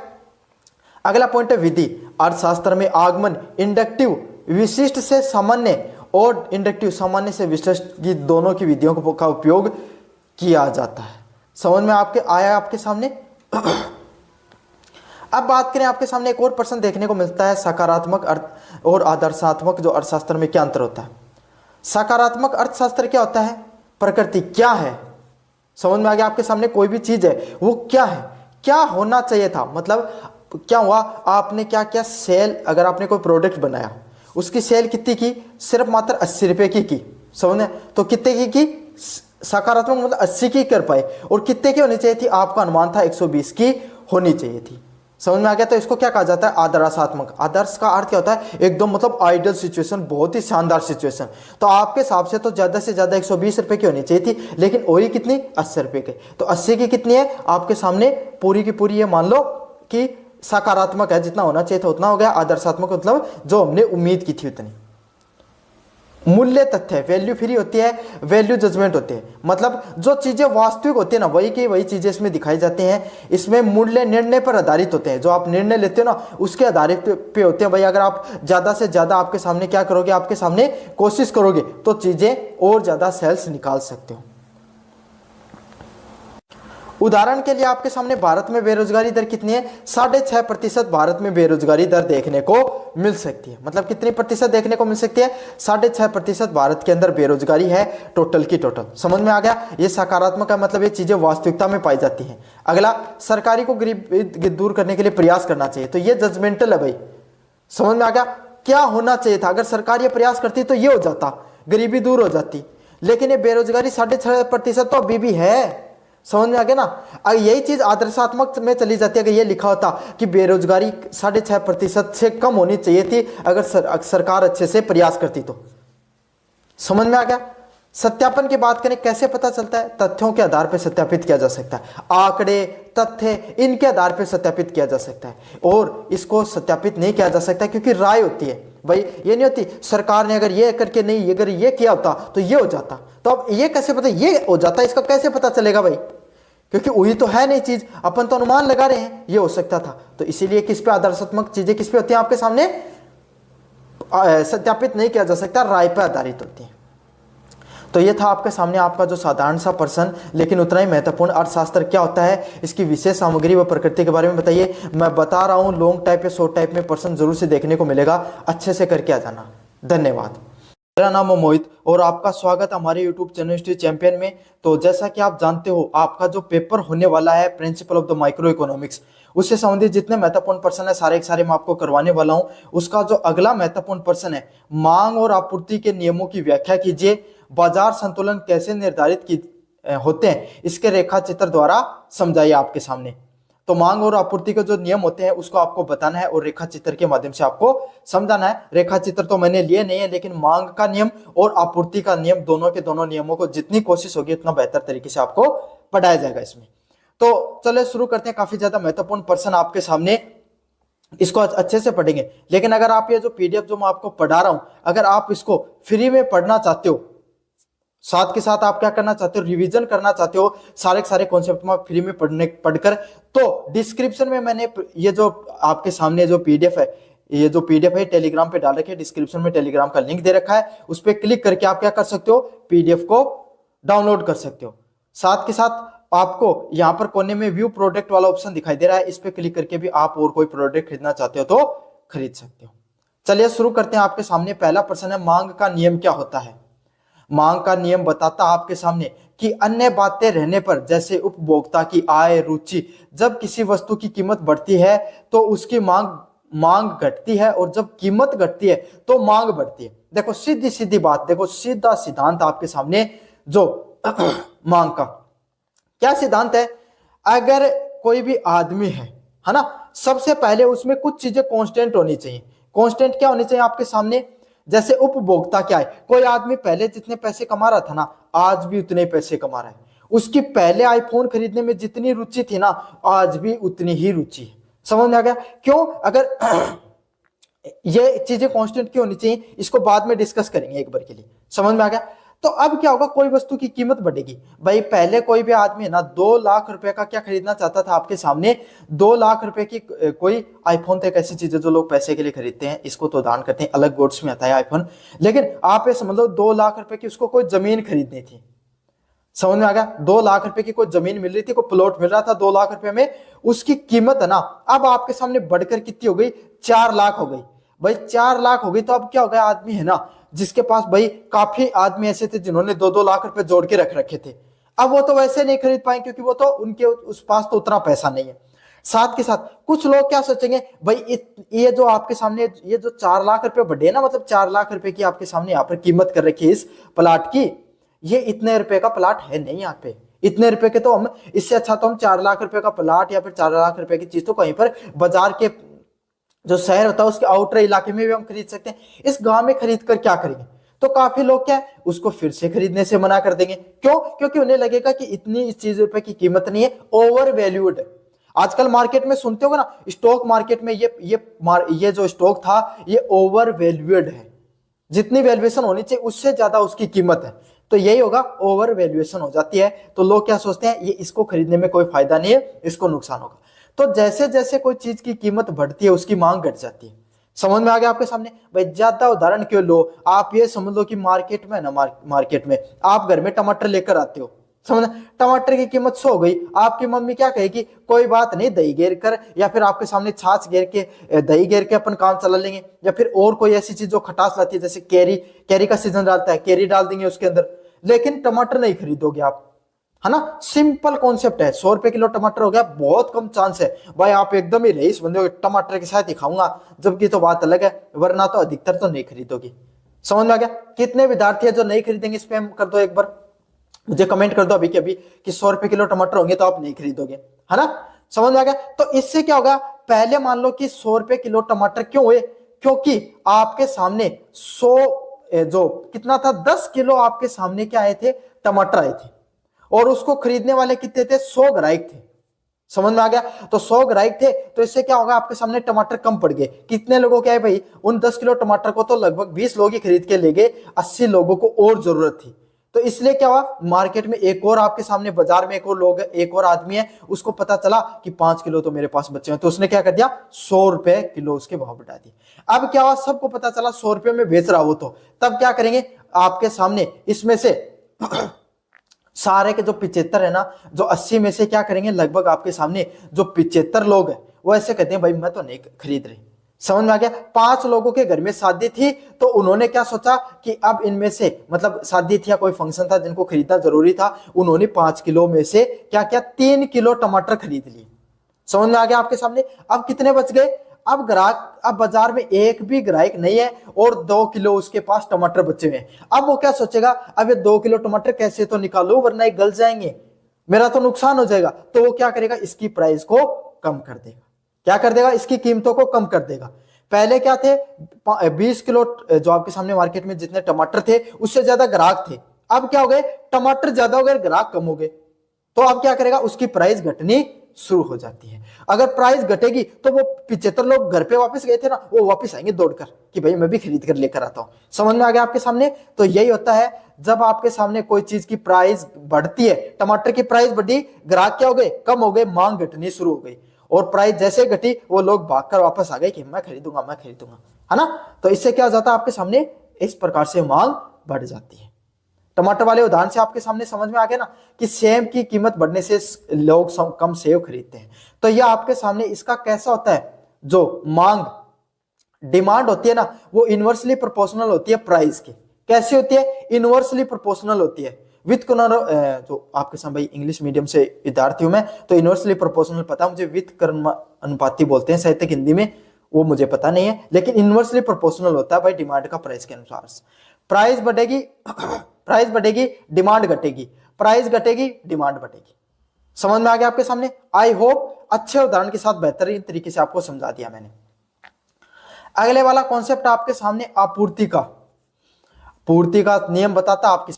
अगला पॉइंट है विधि। अर्थशास्त्र में आगमन, इंडक्टिव विशिष्ट से सामान्य और इंडक्टिव सामान्य से विशिष्ट की दोनों की विधियों का उपयोग किया जाता है। समझ में आया आपके सामने। अब बात करें, आपके सामने एक और प्रश्न देखने को मिलता है, सकारात्मक अर्थ और आदर्शात्मक जो अर्थशास्त्र में क्या अंतर होता है। सकारात्मक अर्थशास्त्र क्या होता है, प्रकृति क्या है। समझ में आ गया आपके सामने। कोई भी चीज है वो क्या है, क्या होना चाहिए था, मतलब क्या हुआ, आपने क्या क्या सेल, अगर आपने कोई प्रोडक्ट बनाया उसकी सेल कितनी की, सिर्फ मात्र 80 रुपए की। समझ में, तो कितने की सकारात्मक मतलब 80 की कर पाए, और कितने की होनी चाहिए थी, आपका अनुमान था 120 की होनी चाहिए थी। समझ में आ गया। तो इसको क्या कहा जाता है, आदर्शात्मक। आदर्श का अर्थ क्या होता है, एकदम मतलब आइडियल सिचुएशन, बहुत ही शानदार सिचुएशन। तो आपके हिसाब से तो ज्यादा से ज्यादा 120 रुपए की होनी चाहिए थी, लेकिन वही कितनी, 80 रुपए के। तो 80 की कितनी है आपके सामने, पूरी की पूरी ये मान लो कि सकारात्मक है, जितना होना चाहिए था उतना हो गया। आदर्शात्मक मतलब जो हमने उम्मीद की थी उतनी। मूल्य तथ्य, वैल्यू फ्री होती है, वैल्यू जजमेंट होते हैं, मतलब जो चीजें वास्तविक होती है ना वही की वही चीजें इसमें दिखाई जाती हैं। इसमें मूल्य निर्णय पर आधारित होते हैं, जो आप निर्णय लेते हो ना उसके आधारित पे होते हैं। भाई अगर आप ज्यादा से ज्यादा आपके सामने क्या करोगे, आपके सामने कोशिश करोगे तो चीजें और ज्यादा सेल्स निकाल सकते हो। उदाहरण के लिए आपके सामने भारत में बेरोजगारी दर कितनी है, 6.5% भारत में बेरोजगारी दर देखने को मिल सकती है। मतलब कितनी प्रतिशत देखने को मिल सकती है, 6.5% भारत के अंदर बेरोजगारी है टोटल की टोटल। समझ में आ गया। ये सकारात्मक है, मतलब ये चीजें वास्तविकता में पाई जाती हैं। अगला, सरकारी को गरीबी दूर करने के लिए प्रयास करना चाहिए, तो ये जजमेंटल है भाई। समझ में आ गया। क्या होना चाहिए था, अगर सरकार ये प्रयास करती तो ये हो जाता, गरीबी दूर हो जाती। लेकिन ये बेरोजगारी 6.5% तो अभी भी है। समझ में आ गया ना। अगर यही चीज आदर्शात्मक में चली जाती है, अगर ये लिखा होता कि बेरोजगारी 6.5% से कम होनी चाहिए थी अगर सरकार अच्छे से प्रयास करती तो। समझ में आ गया। सत्यापन की बात करें, कैसे पता चलता है, तथ्यों के आधार पर सत्यापित किया जा सकता है। आंकड़े, तथ्य, इनके आधार पर सत्यापित किया जा सकता है। और इसको सत्यापित नहीं किया जा सकता क्योंकि राय होती है भाई। ये नहीं होती सरकार ने अगर ये करके नहीं, अगर ये किया होता तो ये हो जाता। तो अब ये कैसे पता ये हो जाता, इसका कैसे पता चलेगा भाई, क्योंकि वही तो है नहीं चीज, अपन तो अनुमान लगा रहे हैं ये हो सकता था। तो इसीलिए किस पे आदर्शात्मक चीजें किस पे होती हैं, आपके सामने सत्यापित नहीं किया जा सकता, राय पर आधारित होती है। तो ये था आपके सामने आपका जो साधारण सा प्रश्न, लेकिन उतना ही महत्वपूर्ण, अर्थशास्त्र क्या होता है, इसकी विशेष सामग्री व प्रकृति के बारे में बताइए। मैं बता रहा हूँ लॉन्ग टाइप या शॉर्ट टाइप में प्रश्न जरूर से देखने को मिलेगा, अच्छे से करके आ जाना। धन्यवाद। मेरा नाम है मोहित और आपका स्वागत हमारे YouTube चैनल हिस्ट्री चैंपियन में। तो जैसा कि आप जानते हो, आपका जो पेपर होने वाला है principle of the micro economics, उससे संबंधित जितने महत्वपूर्ण प्रश्न है सारे के सारे मैं आपको करवाने वाला हूं। उसका जो अगला महत्वपूर्ण प्रश्न है, मांग और आपूर्ति के नियमों की व्याख्या कीजिए, बाजार संतुलन कैसे निर्धारित होते हैं इसके रेखा चित्र द्वारा समझाइए आपके सामने। तो मांग और आपूर्ति के जो नियम होते हैं उसको आपको बताना है और रेखा चित्र के माध्यम से आपको समझाना है। रेखा चित्र तो मैंने लिए नहीं है, लेकिन मांग का नियम और आपूर्ति का नियम दोनों के दोनों नियमों को जितनी कोशिश होगी उतना बेहतर तरीके से आपको पढ़ाया जाएगा इसमें। तो चलिए शुरू करते हैं। काफी ज्यादा महत्वपूर्ण प्रश्न आपके सामने, इसको अच्छे से पढ़ेंगे। लेकिन अगर आप ये जो पीडीएफ जो मैं आपको पढ़ा रहा हूं, अगर आप इसको फ्री में पढ़ना चाहते हो, साथ के साथ आप क्या करना चाहते हो, रिवीजन करना चाहते हो सारे के सारे कॉन्सेप्ट में फ्री में पढ़कर, तो डिस्क्रिप्शन में मैंने ये जो आपके सामने जो पीडीएफ है, ये जो पीडीएफ है टेलीग्राम पे डाल रखे है। डिस्क्रिप्शन में टेलीग्राम का लिंक दे रखा है, उस पर क्लिक करके आप क्या कर सकते हो, पीडीएफ को डाउनलोड कर सकते हो। साथ के साथ आपको यहाँ पर कोने में व्यू प्रोडक्ट वाला ऑप्शन दिखाई दे रहा है, इस पे क्लिक करके भी आप और कोई प्रोडक्ट खरीदना चाहते हो तो खरीद सकते हो। चलिए शुरू करते हैं। आपके सामने पहला प्रश्न है, मांग का नियम क्या होता है। मांग का नियम बताता आपके सामने कि अन्य बातें रहने पर, जैसे उपभोक्ता की आय, रुचि, जब किसी वस्तु की कीमत बढ़ती है तो उसकी मांग घटती है, और जब कीमत घटती है तो मांग बढ़ती है। देखो सीधी सीधी बात, देखो सीधा सिद्धांत आपके सामने जो मांग का क्या सिद्धांत है। अगर कोई भी आदमी है ना, सबसे पहले उसमें कुछ चीजें कांस्टेंट होनी चाहिए। कांस्टेंट क्या होनी चाहिए आपके सामने, जैसे उपभोक्ता क्या है, कोई आदमी पहले जितने पैसे कमा रहा था ना, आज भी उतने पैसे कमा रहा है। उसकी पहले आईफोन खरीदने में जितनी रुचि थी ना, आज भी उतनी ही रुचि है। समझ में आ गया क्यों? अगर ये चीजें कांस्टेंट क्यों होनी चाहिए, इसको बाद में डिस्कस करेंगे एक बार के लिए। समझ में आ गया? तो अब क्या होगा, कोई वस्तु की कीमत बढ़ेगी। भाई पहले कोई भी आदमी है ना 2 लाख रुपए का क्या खरीदना चाहता था, आपके सामने 2 लाख रुपए की कोई आईफोन, तो एक ऐसी चीज है जो लोग पैसे के लिए खरीदते हैं, इसको तो दान करते हैं, अलग गोड्स में आता है आईफोन। लेकिन आप ये समझ लो 2 लाख रुपए की उसको कोई जमीन खरीदनी थी। समझ में आ गया? 2 लाख रुपए की कोई जमीन मिल रही थी, कोई प्लॉट मिल रहा था 2 लाख रुपए में, उसकी कीमत है ना अब आपके सामने बढ़कर कितनी हो गई, 4 लाख हो गई। भाई 4 लाख हो गई, तो अब क्या हो गया, आदमी है ना जिसके पास, भाई काफी आदमी ऐसे थे जिन्होंने 2-2 लाख रुपए जोड़ के रख रखे थे, अब वो तो वैसे नहीं खरीद पाए क्योंकि वो तो उनके उस पास तो उतना पैसा नहीं है। साथ के साथ कुछ लोग क्या सोचेंगे, भाई ये जो आपके सामने ये जो 4 लाख रुपए बढ़े ना, मतलब 4 लाख रुपए की आपके सामने यहाँ पर कीमत कर रखी है इस प्लाट की, ये इतने रुपए का प्लाट है नहीं यहाँ पे, इतने रुपए के तो हम, इससे अच्छा तो हम 4 लाख रुपए का प्लाट या फिर 4 लाख रुपए की चीज तो कहीं पर बाजार के जो शहर होता है उसके आउटर इलाके में भी हम खरीद सकते हैं। इस गांव में खरीद कर क्या करेंगे, तो काफी लोग क्या है उसको फिर से खरीदने से मना कर देंगे। क्यों? क्योंकि उन्हें लगेगा कि इतनी इस चीज रुपए की कीमत नहीं है, ओवर वैल्यूड है। आजकल मार्केट में सुनते हो ना, स्टॉक मार्केट में ये जो स्टॉक था ये ओवर वैल्यूड है, जितनी वैल्यूएशन होनी चाहिए उससे ज्यादा उसकी कीमत है, तो यही होगा, ओवर वैल्यूएशन हो जाती है। तो लोग क्या सोचते हैं, ये इसको खरीदने में कोई फायदा नहीं है, इसको नुकसान होगा। तो जैसे जैसे कोई चीज की कीमत बढ़ती है उसकी मांग घट जाती है। समझ में आ गया आपके सामने? भाई ज्यादा उदाहरण क्यों लो, आप ये समझ लो कि मार्केट में ना, मार्केट में आप घर में टमाटर लेकर आते हो, समझ, टमाटर की कीमत 100 हो गई, आपकी मम्मी क्या कहेगी, कोई बात नहीं, दही घेर कर या फिर आपके सामने छाछ घेर के, दही घेर के अपन काम चला लेंगे, या फिर और कोई ऐसी चीज जो खटास लाती है, जैसे कैरी का सीजन डालता है, कैरी डाल देंगे उसके अंदर, लेकिन टमाटर नहीं खरीदोगे आप, है ना। सिंपल कॉन्सेप्ट है। 100 रुपए किलो टमाटर हो गया, बहुत कम चांस है भाई आप एकदम ही रईस बंदे हो, टमाटर के साथ ही खाऊंगा, जबकि तो बात अलग है, वरना तो अधिकतर तो नहीं खरीदोगे। समझ में आ गया? कितने विद्यार्थी है जो नहीं खरीदेंगे, स्पैम कर दो एक बार, मुझे कमेंट कर दो अभी के अभी कि 100 रुपए किलो टमाटर होंगे तो आप नहीं खरीदोगे, है ना। समझ में आ गया? तो इससे क्या होगा, पहले मान लो कि 100 रुपए किलो टमाटर क्यों हुए, क्योंकि आपके सामने 100 जो कितना था, 10 किलो आपके सामने क्या आए थे, टमाटर आए थे, और उसको खरीदने वाले कितने थे, 100 ग्राहक थे। समझ में आ गया? तो 100 ग्राहक थे, तो इससे क्या होगा, आपके सामने टमाटर कम पड़ गए। कितने लोगों के आए भाई, उन 10 किलो टमाटर को तो लगभग 20 लोग ही खरीद के ले गए, 80 लोगों को और जरूरत थी। तो इसलिए क्या हुआ, मार्केट में एक और आपके सामने बाजार में एक और लोग, एक और आदमी है, उसको पता चला कि 5 किलो तो मेरे पास बचे हैं, तो उसने क्या कर दिया, 100 रुपए किलो उसके भाव बढ़ा दिए। अब क्या हुआ, सबको पता चला 100 रुपए में बेच रहा हो, तो तब क्या करेंगे, आपके सामने इसमें से सारे के जो 75 है ना, जो 80 में से क्या करेंगे, लगभग आपके सामने जो 75 लोग हैं वो ऐसे कहते हैं भाई मैं तो नहीं खरीद रही। समझ में आ गया? 5 लोगों के घर में शादी थी, तो उन्होंने क्या सोचा कि अब इनमें से, मतलब शादी थी या कोई फंक्शन था जिनको खरीदना जरूरी था, उन्होंने 5 किलो में से क्या किया, 3 किलो टमाटर खरीद लिए। समझ में आ गया आपके सामने? अब कितने बच गए, अब ग्राहक, अब बाजार में एक भी ग्राहक नहीं है और 2 किलो उसके पास टमाटर बचे हुए हैं। अब वो क्या सोचेगा, अब ये 2 किलो टमाटर कैसे तो निकालो वरना ये गल जाएंगे, मेरा तो नुकसान हो जाएगा। तो वो क्या करेगा, इसकी प्राइस को कम कर देगा। क्या कर देगा, इसकी कीमतों को कम कर देगा। पहले क्या थे, 20 किलो जो आपके सामने मार्केट में जितने टमाटर थे उससे ज्यादा ग्राहक थे। अब क्या हो गए, टमाटर ज्यादा हो गए, ग्राहक कम हो गए। तो अब क्या करेगा, उसकी प्राइस घटनी शुरू हो जाती है। अगर प्राइस घटेगी तो वो 75 लोग घर पे वापस गए थे ना, वो वापस आएंगे दौड़कर कि भाई मैं भी खरीद कर लेकर आता हूं। समझ में आ गया आपके सामने। तो यही होता है, जब आपके सामने कोई चीज की प्राइस बढ़ती है, टमाटर की प्राइस बढ़ी, ग्राहक क्या हो गए, कम हो गए, मांग घटनी शुरू हो गई। और प्राइस जैसे घटी वो लोग भागकर वापस आ गए कि मैं खरीदूंगा, मैं खरीदूंगा, है ना। तो इससे क्या हो जाता है, आपके सामने इस प्रकार से मांग बढ़ जाती है। टमाटर वाले उदाहरण से आपके सामने समझ में आ गया ना कि सेब की कीमत बढ़ने से लोग कम सेब खरीदते हैं। तो यह आपके सामने इसका कैसा होता है, जो मांग डिमांड होती है ना, वो इनवर्सली प्रोपोर्शनल होती है प्राइस की। कैसे होती है, इनवर्सली प्रोपोर्शनल होती है। विथ जो आपके सामने भाई इंग्लिश मीडियम से विद्यार्थी हूं मैं, तो इनवर्सली प्रोपोर्शनल पता मुझे, विथ अनुपाती बोलते हैं साहित्यिक हिंदी में, वो मुझे पता नहीं है, लेकिन इनवर्सली प्रोपोर्शनल होता है भाई डिमांड का प्राइस के अनुसार। प्राइस बढ़ेगी प्राइस बढ़ेगी, डिमांड घटेगी, प्राइस घटेगी, डिमांड बढ़ेगी। समझ में आ गया आपके सामने। आई होप अच्छे उदाहरण के साथ बेहतरीन तरीके से आपको समझा दिया मैंने। अगले वाला कॉन्सेप्ट आपके सामने आपूर्ति का। पूर्ति का नियम बताता आपके,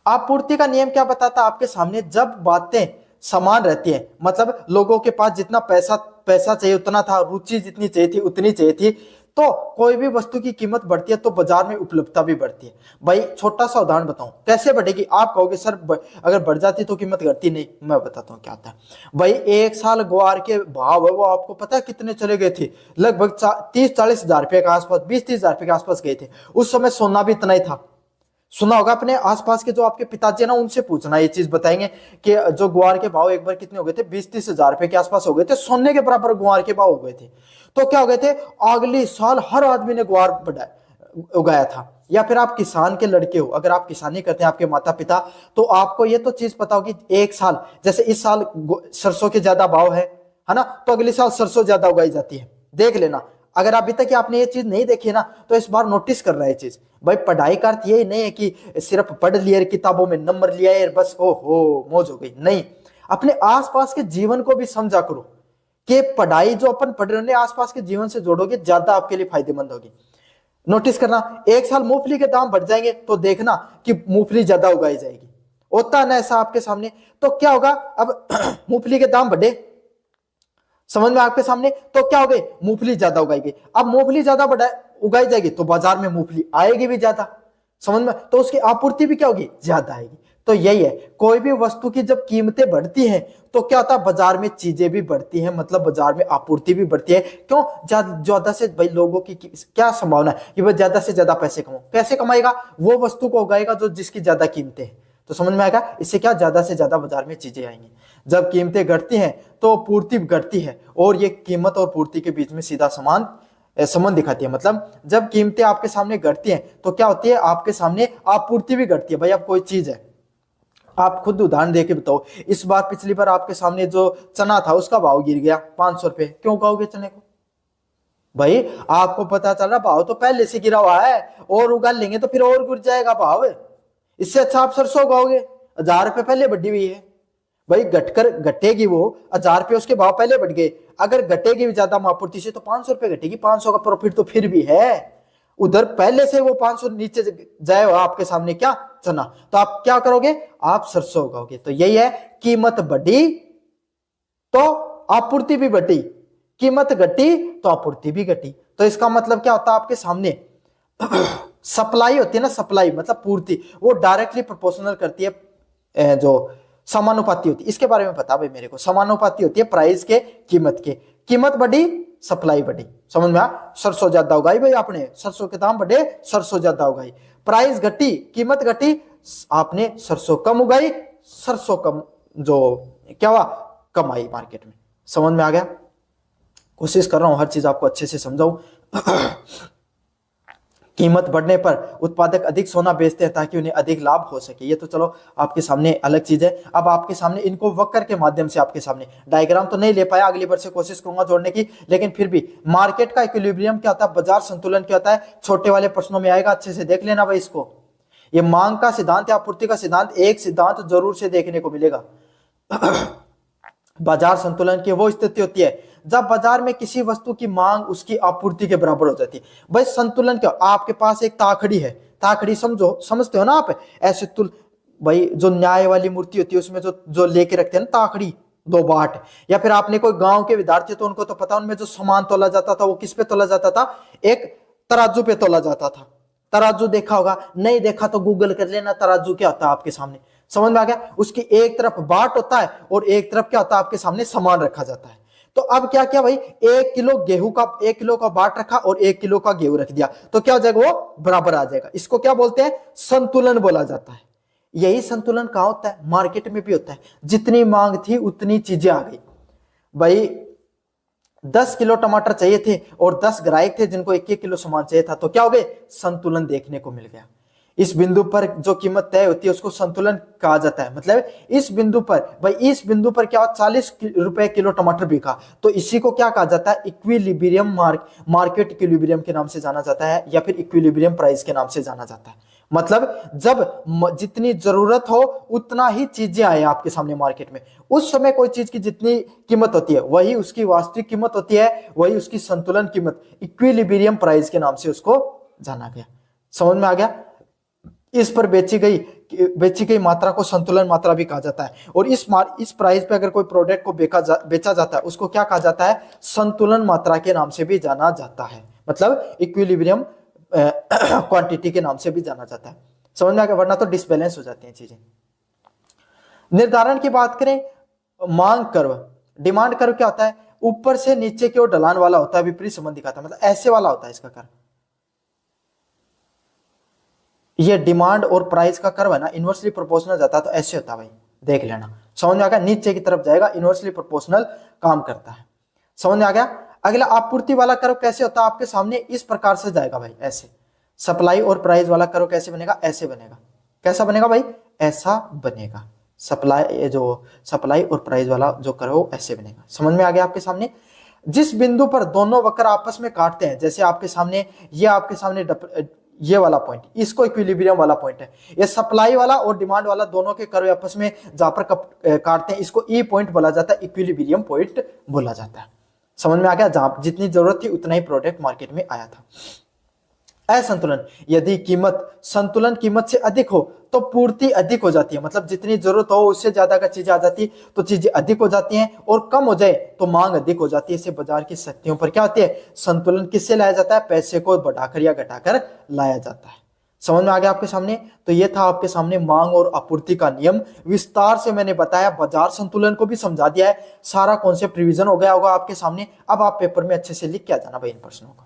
आपूर्ति का नियम क्या बताता आपके सामने, जब बातें समान रहती है, मतलब लोगों के पास जितना पैसा चाहिए उतना था, रुचि जितनी चाहिए थी उतनी चाहिए थी, तो कोई भी वस्तु की कीमत बढ़ती है तो बाजार में उपलब्धता भी बढ़ती है। भाई छोटा सा उदाहरण बताऊं, कैसे बढ़ेगी। आप कहोगे सर अगर बढ़ जाती तो कीमत घटती नहीं। मैं बताता हूं क्या होता है। भाई एक साल ग्वार के भाव है वो आपको पता है कितने चले गए थे, लगभग 30-40 हजार रुपए के आसपास, 20-30 हजार रुपए के आसपास गए थे। उस समय सोना भी इतना ही था। सुना होगा अपने आसपास के जो आपके पिताजी ना, उनसे पूछना, ये चीज बताएंगे कि जो ग्वार के भाव एक बार कितने हो गए थे, 20-30 हजार रुपए के आसपास हो गए थे, सोने के बराबर ग्वार के भाव हो गए थे। तो क्या हो गए थे, अगले साल हर आदमी ने ग्वार उगाया था। या फिर आप किसान के लड़के हो, अगर आप किसानी करते हैं आपके माता पिता, तो आपको ये तो चीज पता होगी, एक साल जैसे इस साल सरसों के ज्यादा भाव है ना, तो अगले साल सरसों ज्यादा उगाई जाती है। देख लेना, अगर अभी तक आपने ये चीज नहीं देखी ना, तो इस बार नोटिस कर रहा है ये चीज। भाई पढ़ाई का अर्थ यही नहीं है कि सिर्फ पढ़ लिया, किताबों में नंबर लिया है बस ओहो मौज हो गई, नहीं। अपने आसपास के जीवन को भी समझा करो कि पढ़ाई जो अपन पढ़ रहे हैं आसपास के जीवन से जोड़ोगे, ज्यादा आपके लिए फायदेमंद होगी। नोटिस करना, एक साल मूंगफली के दाम बढ़ जाएंगे तो देखना कि मूंगफली ज्यादा उगाई जाएगी। होता है ना ऐसा आपके सामने। तो क्या होगा, अब मूंगफली के दाम बढ़े, समझ में आपके सामने, तो क्या हो गई, मूंगफली ज्यादा उगाएगी। अब मूंगफली ज्यादा उगाई जाएगी तो बाजार में मूंगफली आएगी भी ज्यादा, समझ में, तो उसकी आपूर्ति भी क्या होगी, ज्यादा आएगी। तो यही है, कोई भी वस्तु की जब कीमतें बढ़ती हैं तो क्या होता है, बाजार में चीजें भी बढ़ती हैं, मतलब बाजार में आपूर्ति भी बढ़ती है। क्यों, ज्यादा से भाई लोगों की क्या संभावना है कि वह ज्यादा से ज्यादा पैसे कमाओ। कैसे कमाएगा, वो वस्तु को उगाएगा जो जिसकी ज्यादा कीमतें हैं। तो समझ में आएगा, इससे क्या ज्यादा से ज्यादा बाजार में चीजें आएंगी। जब कीमतें घटती हैं तो पूर्ति घटती है, और ये कीमत और पूर्ति के बीच में सीधा संबंध दिखाती है। मतलब जब कीमतें आपके सामने घटती हैं तो क्या होती है, आपके सामने आपूर्ति भी घटती है। भाई अब कोई चीज है, आप खुद उदाहरण देके बताओ, इस बार पिछली बार आपके सामने जो चना था उसका भाव गिर गया 500 रुपए, क्यों कहोगे चने को, भाई आपको पता चल रहा भाव तो पहले से गिरा हुआ है, और उगा लेंगे तो फिर और गिर जाएगा भाव। इससे अच्छा आप सरसों उगाओगे, 1000 रुपए पहले बढ़ी हुई है, भाई घटकर घटेगी वो, 1000 रुपए उसके भाव पहले बढ़ गए, अगर घटेगी भी ज्यादा आपूर्ति से तो 500 रुपए घटेगी, 500 का प्रॉफिट तो फिर भी है। उधर पहले से वो 500 नीचे जाएगा आपके सामने क्या, चना, तो आप क्या करोगे, आप सरसों उगाओगे। तो यही है, कीमत बढ़ी तो आपूर्ति भी बढ़ी, कीमत घटी तो आपूर्ति भी घटी। तो इसका मतलब क्या होता है आपके सामने, सप्लाई होती है ना, सप्लाई मतलब पूर्ति, वो डायरेक्टली प्रोपोर्शनल करती है, जो समानुपाती होती है। इसके बारे में पता भाई मेरे को, समानुपाती होती है प्राइस के कीमत के, कीमत बढ़ी सप्लाई बढ़ी। समझ में आ, सरसों ज्यादा उगाई भाई आपने, सरसों के दाम बढ़े, सरसों ज्यादा उगाई, प्राइस घटी, कीमत घटी, आपने सरसों कम उगाई, सरसों कम जो क्या हुआ, कम आई मार्केट में। समझ में आ गया, कोशिश कर रहा हूं हर चीज आपको अच्छे से समझाऊं। कीमत बढ़ने पर उत्पादक अधिक सोना बेचते हैं ताकि उन्हें अधिक लाभ हो सके। ये तो चलो आपके सामने अलग चीज है। अब आपके सामने इनको वक्र के माध्यम से आपके सामने डायग्राम तो नहीं ले पाया, अगली बार से कोशिश करूंगा जोड़ने की, लेकिन फिर भी मार्केट का इक्विलिब्रियम क्या होता है, बाजार संतुलन क्या होता है, छोटे वाले प्रश्नों में आएगा, अच्छे से देख लेना भाई इसको। ये मांग का सिद्धांत या आपूर्ति का सिद्धांत, एक सिद्धांत जरूर से देखने को मिलेगा। बाजार संतुलन की वो स्थिति होती है जब बाजार में किसी वस्तु की मांग उसकी आपूर्ति के बराबर हो जाती है। भाई संतुलन क्या, आपके पास एक ताकड़ी है, ताकड़ी समझो, समझते हो ना आप, ऐसे तुल भाई जो न्याय वाली मूर्ति होती है उसमें जो जो लेके रखते हैं ना ताकड़ी, दो बाट, या फिर आपने कोई गांव के विद्यार्थी तो उनको तो पता, उनमें जो सामान तोला जाता था वो किस पे तोला जाता था, एक तराजू पे तोला जाता था। तराजू देखा होगा, नहीं देखा तो गूगल कर लेना तराजू क्या होता है आपके सामने, समझ में आ गया। उसकी एक तरफ बाट होता है और एक तरफ क्या होता है, आपके सामने सामान रखा जाता है। तो अब क्या किया भाई, 1 किलो गेहूं का, 1 किलो का बाट रखा और 1 किलो का गेहूं रख दिया, तो क्या हो जाएगा, वो बराबर आ जाएगा। इसको क्या बोलते हैं, संतुलन बोला जाता है। यही संतुलन कहां होता है, मार्केट में भी होता है। जितनी मांग थी उतनी चीजें आ गई भाई। 10 किलो टमाटर चाहिए थे और 10 ग्राहक थे जिनको 1-1 किलो सामान चाहिए था, तो क्या हो गए, संतुलन देखने को मिल गया। इस बिंदु पर जो कीमत तय होती है उसको संतुलन कहा जाता है। मतलब इस बिंदु पर भाई, इस बिंदु पर क्या 40 रुपए किलो टमाटर बिका, तो इसी को क्या कहा जाता है, इक्विलिब्रियम मार्केट इक्विलिब्रियम के नाम से जाना जाता है, या फिर इक्विलिब्रियम प्राइस के नाम से जाना जाता है। मतलब जब जितनी जरूरत हो उतना ही चीजें आए आपके सामने मार्केट में, उस समय कोई चीज की जितनी कीमत होती है वही उसकी वास्तविक कीमत होती है, वही उसकी संतुलन कीमत, इक्विलिब्रियम प्राइस के नाम से उसको जाना गया। समझ में आ गया। इस पर बेची गई मात्रा को संतुलन मात्रा भी कहा जाता है। और इस प्राइस पे अगर कोई प्रोडक्ट को बेचा जाता है उसको क्या कहा जाता है, संतुलन मात्रा के नाम से भी जाना जाता है। मतलब इक्विलिब्रियम क्वांटिटी के नाम से भी जाना जाता है। समझ में आ गया, वरना तो डिसबैलेंस हो जाती हैं चीजें। निर्धारण की बात करें, मांग कर्व, डिमांड कर्व क्या होता है, ऊपर से नीचे की ओर ढलान वाला होता है, विपरीत संबंध दिखाता है, मतलब ऐसे वाला होता है इसका कर्व। ये डिमांड और प्राइस का कर्व है ना, इनवर्सली प्रोपोर्शनल जाता है तो ऐसे होता है भाई, देख लेना। समझ में आ गया, नीचे की तरफ जाएगा, इनवर्सली प्रोपोर्शनल काम करता है। समझ में आ गया। अगला आपूर्ति वाला कर्व कैसे होता है, आपके सामने इस प्रकार से जाएगा भाई, ऐसे। सप्लाई और प्राइस वाला कर्व कैसे बनेगा, ऐसे बनेगा। कैसा बनेगा भाई, ऐसा बनेगा। सप्लाई और प्राइस वाला जो कर्व हो ऐसे बनेगा। समझ में आ गया आपके सामने। जिस बिंदु पर दोनों वक्र आपस में काटते हैं, जैसे आपके सामने ये वाला पॉइंट, इसको इक्विलिब्रियम वाला पॉइंट है। ये सप्लाई वाला और डिमांड वाला दोनों के कर्व आपस में जहां पर काटते हैं, इसको ई पॉइंट बोला जाता है, इक्विलिब्रियम पॉइंट बोला जाता है। समझ में आ गया, जहां जितनी जरूरत थी उतना ही प्रोडक्ट मार्केट में आया था। असंतुलन, यदि कीमत संतुलन कीमत से अधिक हो तो पूर्ति अधिक हो जाती है। मतलब जितनी जरूरत हो उससे ज्यादा का चीजें आ जाती है तो चीजें अधिक हो जाती हैं, और कम हो जाए तो मांग अधिक हो जाती है। इससे बाजार की शक्तियों पर क्या होती है, संतुलन किससे लाया जाता है, पैसे को बढ़ाकर या घटाकर लाया जाता है। समझ में आ गया आपके सामने। तो ये था आपके सामने मांग और आपूर्ति का नियम, विस्तार से मैंने बताया, बाजार संतुलन को भी समझा दिया है, सारा कॉन्सेप्ट रिवीजन हो गया होगा आपके सामने। अब आप पेपर में अच्छे से लिख के आ जाना भाई इन प्रश्नों को।